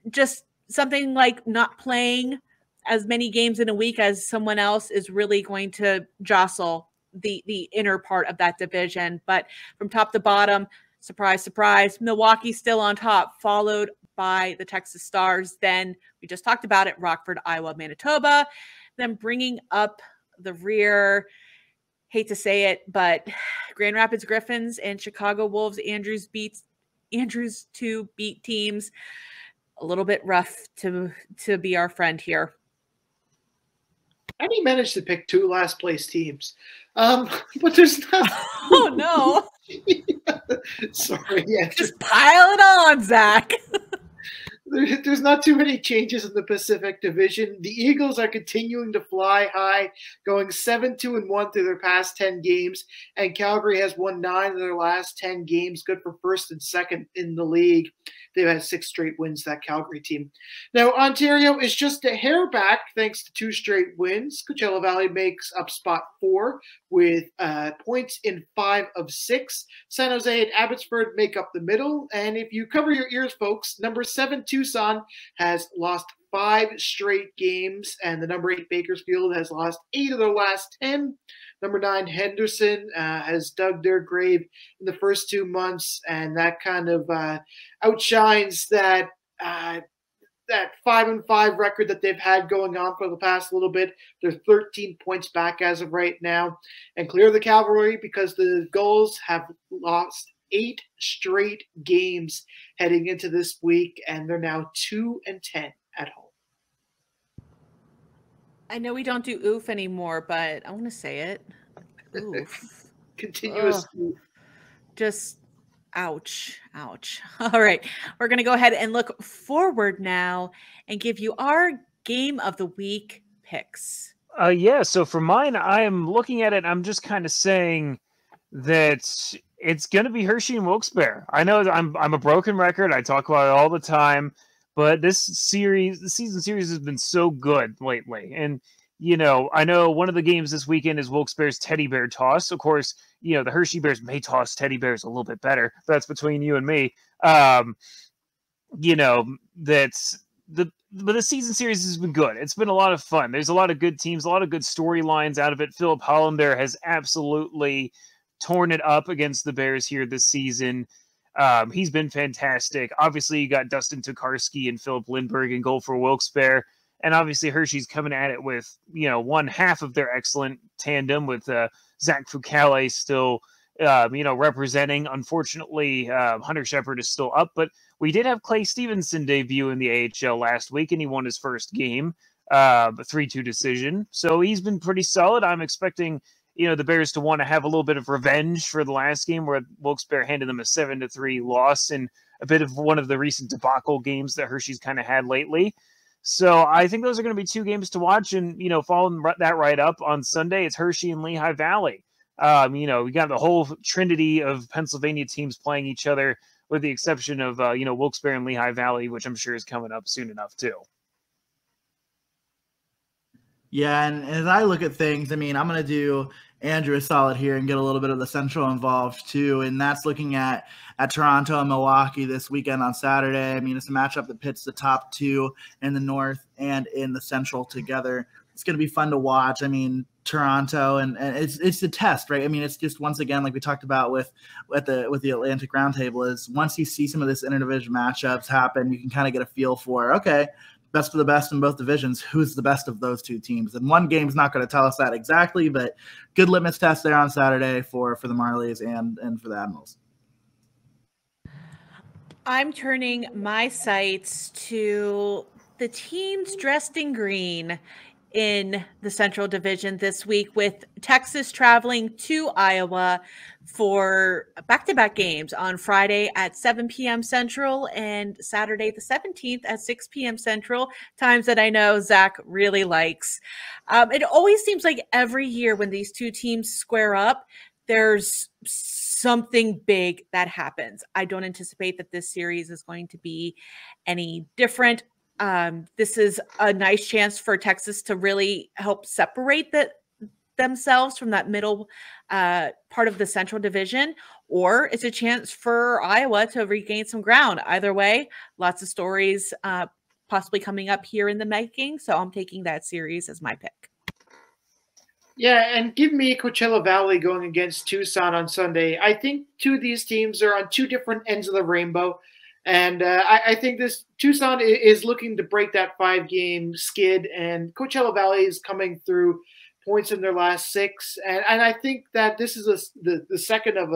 Just something like not playing as many games in a week as someone else is really going to jostle the inner part of that division. But from top to bottom, surprise, surprise, Milwaukee's still on top, followed by the Texas Stars. Then we just talked about it, Rockford, Iowa, Manitoba. Then bringing up the rear, hate to say it, but Grand Rapids Griffins and Chicago Wolves, Andrews 2 beat teams. A little bit rough to be our friend here. How do you manage to pick 2 last place teams? But there's not. Oh no! Sorry, yeah. Just pile it on, Zach. There's not too many changes in the Pacific Division. The Eagles are continuing to fly high, going 7-2-1 through their past 10 games, and Calgary has won 9 of their last 10 games, good for 1st and 2nd in the league. They've had 6 straight wins, that Calgary team. Now, Ontario is just a hair back thanks to 2 straight wins. Coachella Valley makes up spot 4 with points in 5 of 6. San Jose and Abbotsford make up the middle. And if you cover your ears, folks, number 7 Tucson has lost 5 straight games, and the number 8 Bakersfield has lost 8 of their last 10. Number 9 Henderson has dug their grave in the first 2 months, and that kind of outshines that 5-5 record that they've had going on for the past little bit. They're 13 points back as of right now, and clear the cavalry because the Gulls have lost 8 straight games heading into this week, and they're now 2-10 at home. I know we don't do oof anymore, but I want to say it. Oof. Continuous oof. Just ouch. Ouch. All right. We're going to go ahead and look forward now and give you our game of the week picks. Yeah. So for mine, I am looking at it. I'm just kind of saying that it's going to be Hershey and Wilkes-Barre. I know I'm a broken record. I talk about it all the time. But the season series has been so good lately. And, I know one of the games this weekend is Wilkes-Barre's teddy bear toss. Of course, the Hershey Bears may toss teddy bears a little bit better. That's between you and me. That's the season series has been good. It's been a lot of fun. There's a lot of good teams, a lot of good storylines out of it. Philip Hollander has absolutely torn it up against the Bears here this season. He's been fantastic. Obviously, you got Dustin Tokarski and Philip Lindbergh in goal for Wilkes-Barre. And obviously, Hershey's coming at it with, one half of their excellent tandem with Zach Fucale still, representing. Unfortunately, Hunter Shepard is still up, but we did have Clay Stevenson debut in the AHL last week, and he won his first game, a 3-2 decision. So he's been pretty solid. I'm expecting, the Bears to want to have a little bit of revenge for the last game where Wilkes-Barre handed them a 7-3 loss and a bit of one of the recent debacle games that Hershey's kind of had lately. So I think those are going to be 2 games to watch. And, following that right up on Sunday, it's Hershey and Lehigh Valley. We got the whole trinity of Pennsylvania teams playing each other, with the exception of, Wilkes-Barre and Lehigh Valley, which I'm sure is coming up soon enough too. Yeah, and as I look at things, I'm going to do Andrew a solid here and get a little bit of the Central involved too, and that's looking at Toronto and Milwaukee this weekend on Saturday. It's a matchup that pits the top 2 in the North and in the Central together. It's going to be fun to watch. Toronto, and it's a test, right? It's just, once again, like we talked about with the Atlantic Roundtable, is once you see some of this interdivision matchups happen, you can kind of get a feel for, okay, best of the best in both divisions, who's the best of those 2 teams. And one game's not going to tell us that exactly, but good litmus test there on Saturday for the Marlies and for the Admirals. I'm turning my sights to the teams dressed in green in the Central Division this week, with Texas traveling to Iowa for back-to-back games on Friday at 7 p.m. Central and Saturday the 17th at 6 p.m. Central, times that I know Zach really likes. It always seems like every year when these 2 teams square up, there's something big that happens. I don't anticipate that this series is going to be any different. This is a nice chance for Texas to really help separate themselves from that middle part of the Central Division, or it's a chance for Iowa to regain some ground. Either way, lots of stories possibly coming up here in the making, so I'm taking that series as my pick. Yeah, and give me Coachella Valley going against Tucson on Sunday. I think 2 of these teams are on 2 different ends of the rainbow. And I think this Tucson is looking to break that 5-game skid, and Coachella Valley is coming through points in their last 6. And I think that this is the second of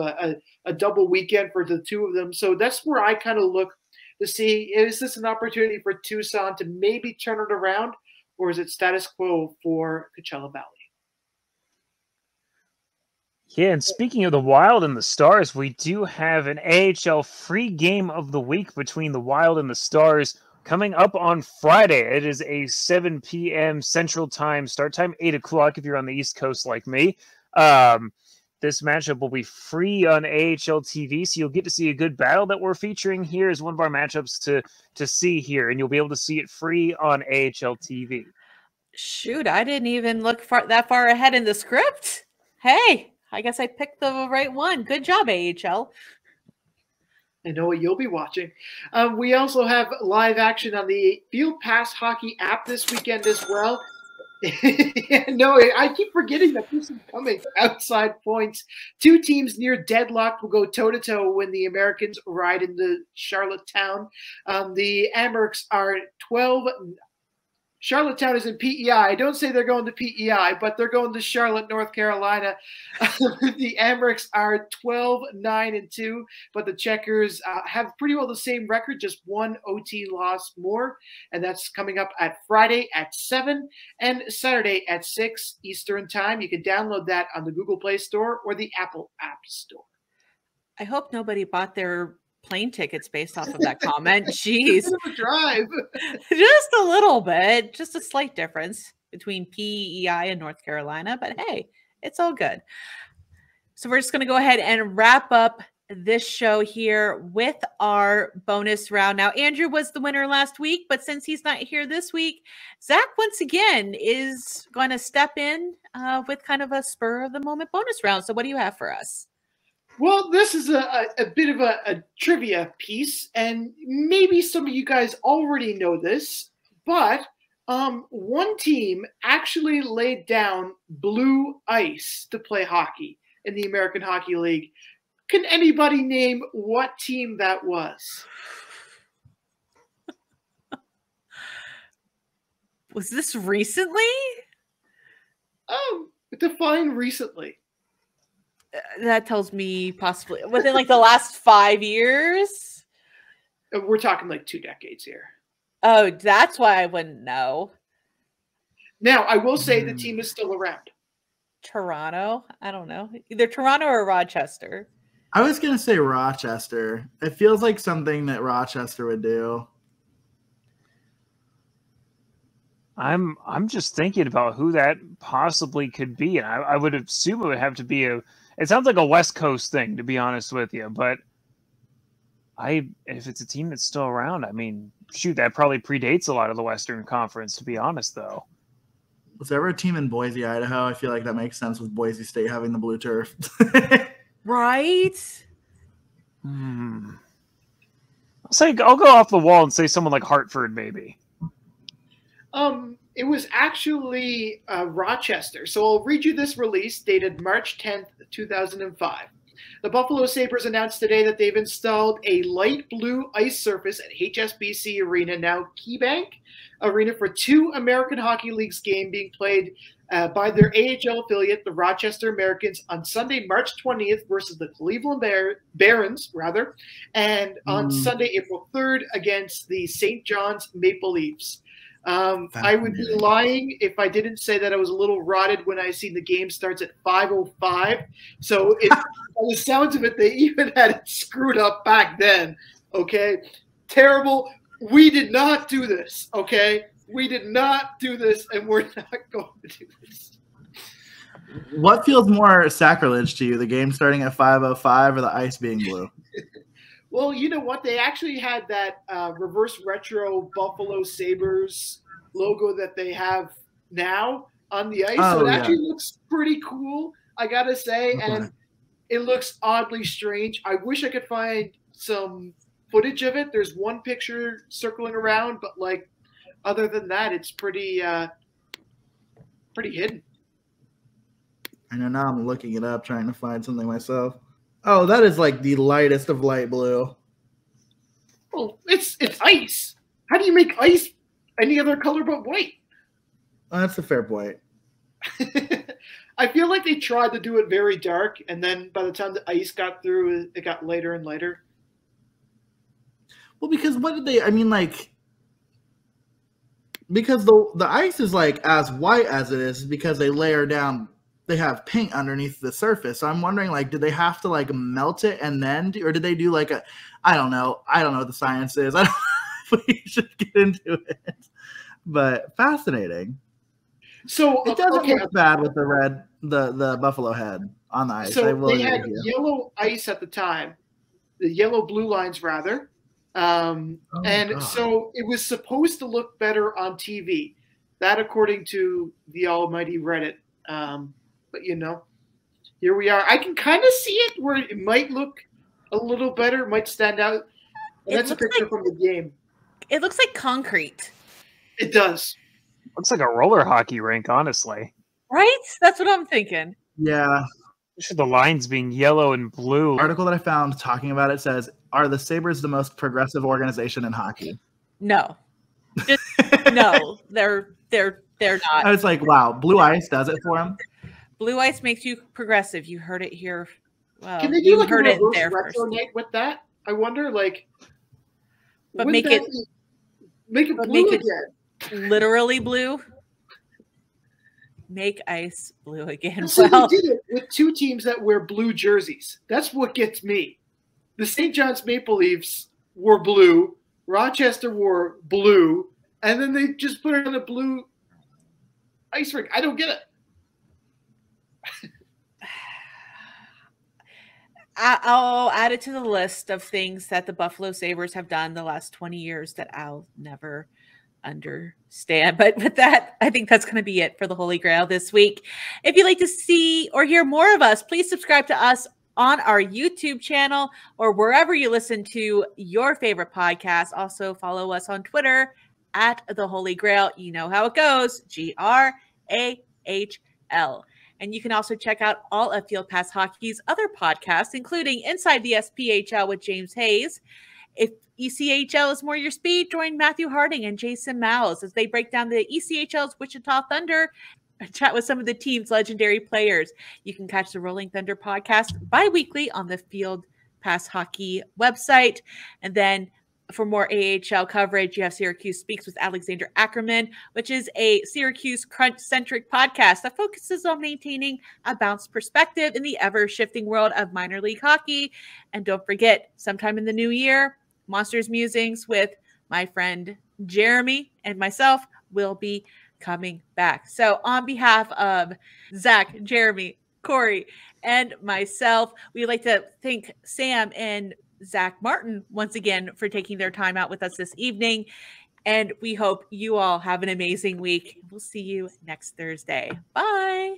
a double weekend for the 2 of them. So that's where I kind of look to see, is this an opportunity for Tucson to maybe turn it around, or is it status quo for Coachella Valley? Yeah, and speaking of the Wild and the Stars, we do have an AHL free game of the week between the Wild and the Stars coming up on Friday. It is a 7 p.m. Central Time, start time 8 o'clock if you're on the East Coast like me. This matchup will be free on AHL TV, so you'll get to see a good battle that we're featuring here as one of our matchups to see here, and you'll be able to see it free on AHL TV. Shoot, I didn't even look that far ahead in the script. Hey, I guess I picked the right one. Good job, AHL. I know what you'll be watching. We also have live action on the Field Pass Hockey app this weekend as well. No, I keep forgetting that this is coming. Outside points. 2 teams near deadlock will go toe-to-toe when the Americans ride into Charlottetown. The Amherst are 12. Charlottetown is in PEI. Don't say they're going to PEI, but they're going to Charlotte, North Carolina. The Amherst are 12-9-2, but the Checkers have pretty well the same record, just 1 OT loss more, and that's coming up at Friday at 7 and Saturday at 6 Eastern Time. You can download that on the Google Play Store or the Apple App Store. I hope nobody bought their plane tickets based off of that comment. Jeez. Drive. Just a little bit, just a slight difference between PEI and North Carolina, but hey, it's all good. So we're just going to go ahead and wrap up this show here with our bonus round. Now, Andrew was the winner last week, but since he's not here this week, Zach once again is going to step in with kind of a spur of the moment bonus round. So what do you have for us? Well, this is a bit of a trivia piece, and maybe some of you guys already know this, but one team actually laid down blue ice to play hockey in the American Hockey League. Can anybody name what team that was? Was this recently? Define recently. That tells me possibly within like the last 5 years. We're talking like 2 decades here. Oh, that's why I wouldn't know. Now, I will say the team is still around. Toronto? I don't know. Either Toronto or Rochester. I was going to say Rochester. It feels like something that Rochester would do. I'm just thinking about who that possibly could be. And I would assume it would have to be it sounds like a West Coast thing, to be honest with you. But if it's a team that's still around, I mean, shoot, that probably predates a lot of the Western Conference, to be honest, though. Was there ever a team in Boise, Idaho? I feel like that makes sense with Boise State having the blue turf. Right? I'll go off the wall and say someone like Hartford, maybe. It was actually Rochester. So I'll read you this release dated March 10th, 2005. The Buffalo Sabres announced today that they've installed a light blue ice surface at HSBC Arena, now KeyBank Arena, for 2 American Hockey Leagues games being played by their AHL affiliate, the Rochester Americans, on Sunday, March 20th versus the Cleveland Barons, and on Sunday, April 3rd against the St. John's Maple Leafs. I would be lying if I didn't say that I was a little rotted when I seen the game starts at 5:05. So by the sounds of it, they even had it screwed up back then. Okay, terrible. We did not do this. Okay, we did not do this, and we're not going to do this. What feels more sacrilege to you, the game starting at 5:05 or the ice being blue? Well, you know what? They actually had that reverse retro Buffalo Sabres logo that they have now on the ice. So it actually looks pretty cool, I got to say. Okay. And it looks oddly strange. I wish I could find some footage of it. There's one picture circling around, but like other than that, it's pretty hidden. I know, now I'm looking it up, trying to find something myself. Oh, that is like the lightest of light blue. Well, it's ice. How do you make ice any other color but white? Oh, that's a fair point. I feel like they tried to do it very dark, and then by the time the ice got through, it got lighter and lighter. Well, because what did they? I mean, like, because the ice is like as white as it is because they layer down. They have paint underneath the surface. So I'm wondering, like, did they have to like melt it and then or did they do like I don't know what the science is. I don't know if we should get into it, but fascinating. So it doesn't look bad with the buffalo head on the ice. So they had yellow ice at the time, the yellow blue lines rather. So it was supposed to look better on TV. That according to the almighty Reddit. But, you know, here we are. I can kind of see it where it might look a little better, might stand out. And that's a picture from the game. It looks like concrete. It does. Looks like a roller hockey rink, honestly. Right? That's what I'm thinking. Yeah. The lines being yellow and blue. The article that I found talking about it says, are the Sabres the most progressive organization in hockey? No. Just, no, they're not. I was like, wow, blue ice does it for them? Blue ice makes you progressive. You heard it here. Well, can they do like a reverse retro night with that? I wonder, like, but make it blue again. Literally blue. Make ice blue again. So they did it with 2 teams that wear blue jerseys. That's what gets me. The St. John's Maple Leafs wore blue. Rochester wore blue. And then they just put it on a blue ice rink. I don't get it. I'll add it to the list of things that the Buffalo Sabres have done the last 20 years that I'll never understand. But with that, I think that's going to be it for the Holy Grail this week. If you'd like to see or hear more of us, please subscribe to us on our YouTube channel or wherever you listen to your favorite podcast. Also follow us on Twitter at the Holy GrAHL. You know how it goes, GrAHL. And you can also check out all of Field Pass Hockey's other podcasts, including Inside the SPHL with James Hayes. If ECHL is more your speed, join Matthew Harding and Jason Miles as they break down the ECHL's Wichita Thunder and chat with some of the team's legendary players. You can catch the Rolling Thunder podcast bi-weekly on the Field Pass Hockey website. And then for more AHL coverage, you have Syracuse Speaks with Alexander Ackerman, which is a Syracuse Crunch-centric podcast that focuses on maintaining a balanced perspective in the ever-shifting world of minor league hockey. And don't forget, sometime in the new year, Monsters Musings with my friend Jeremy and myself will be coming back. So on behalf of Zach, Jeremy, Corey, and myself, we'd like to thank Sam and Zach Martin once again for taking their time out with us this evening. And we hope you all have an amazing week. We'll see you next Thursday. Bye.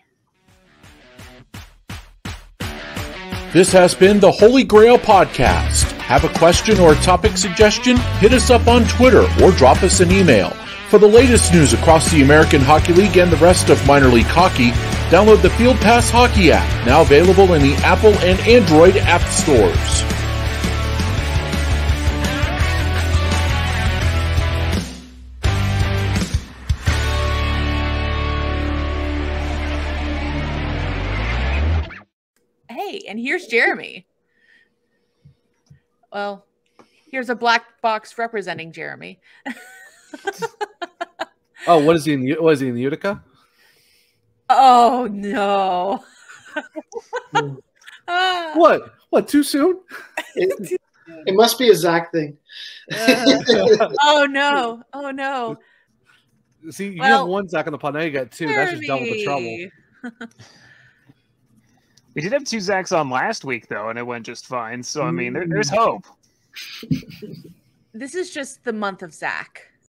This has been the Holy GrAHL Podcast. Have a question or a topic suggestion? Hit us up on Twitter or drop us an email. For the latest news across the American Hockey League and the rest of minor league hockey, download the Field Pass Hockey app, now available in the Apple and Android app stores. Hey, and here's Jeremy. Well, here's a black box representing Jeremy. Oh, what is he in Utica? Oh no. What, too soon? It must be a Zach thing. Oh no. See, you have one Zach on the pod, now you got two. Jeremy. That's just double the trouble. We did have 2 Zacks on last week, though, and it went just fine. So, I mean, there's hope. This is just the month of Zach.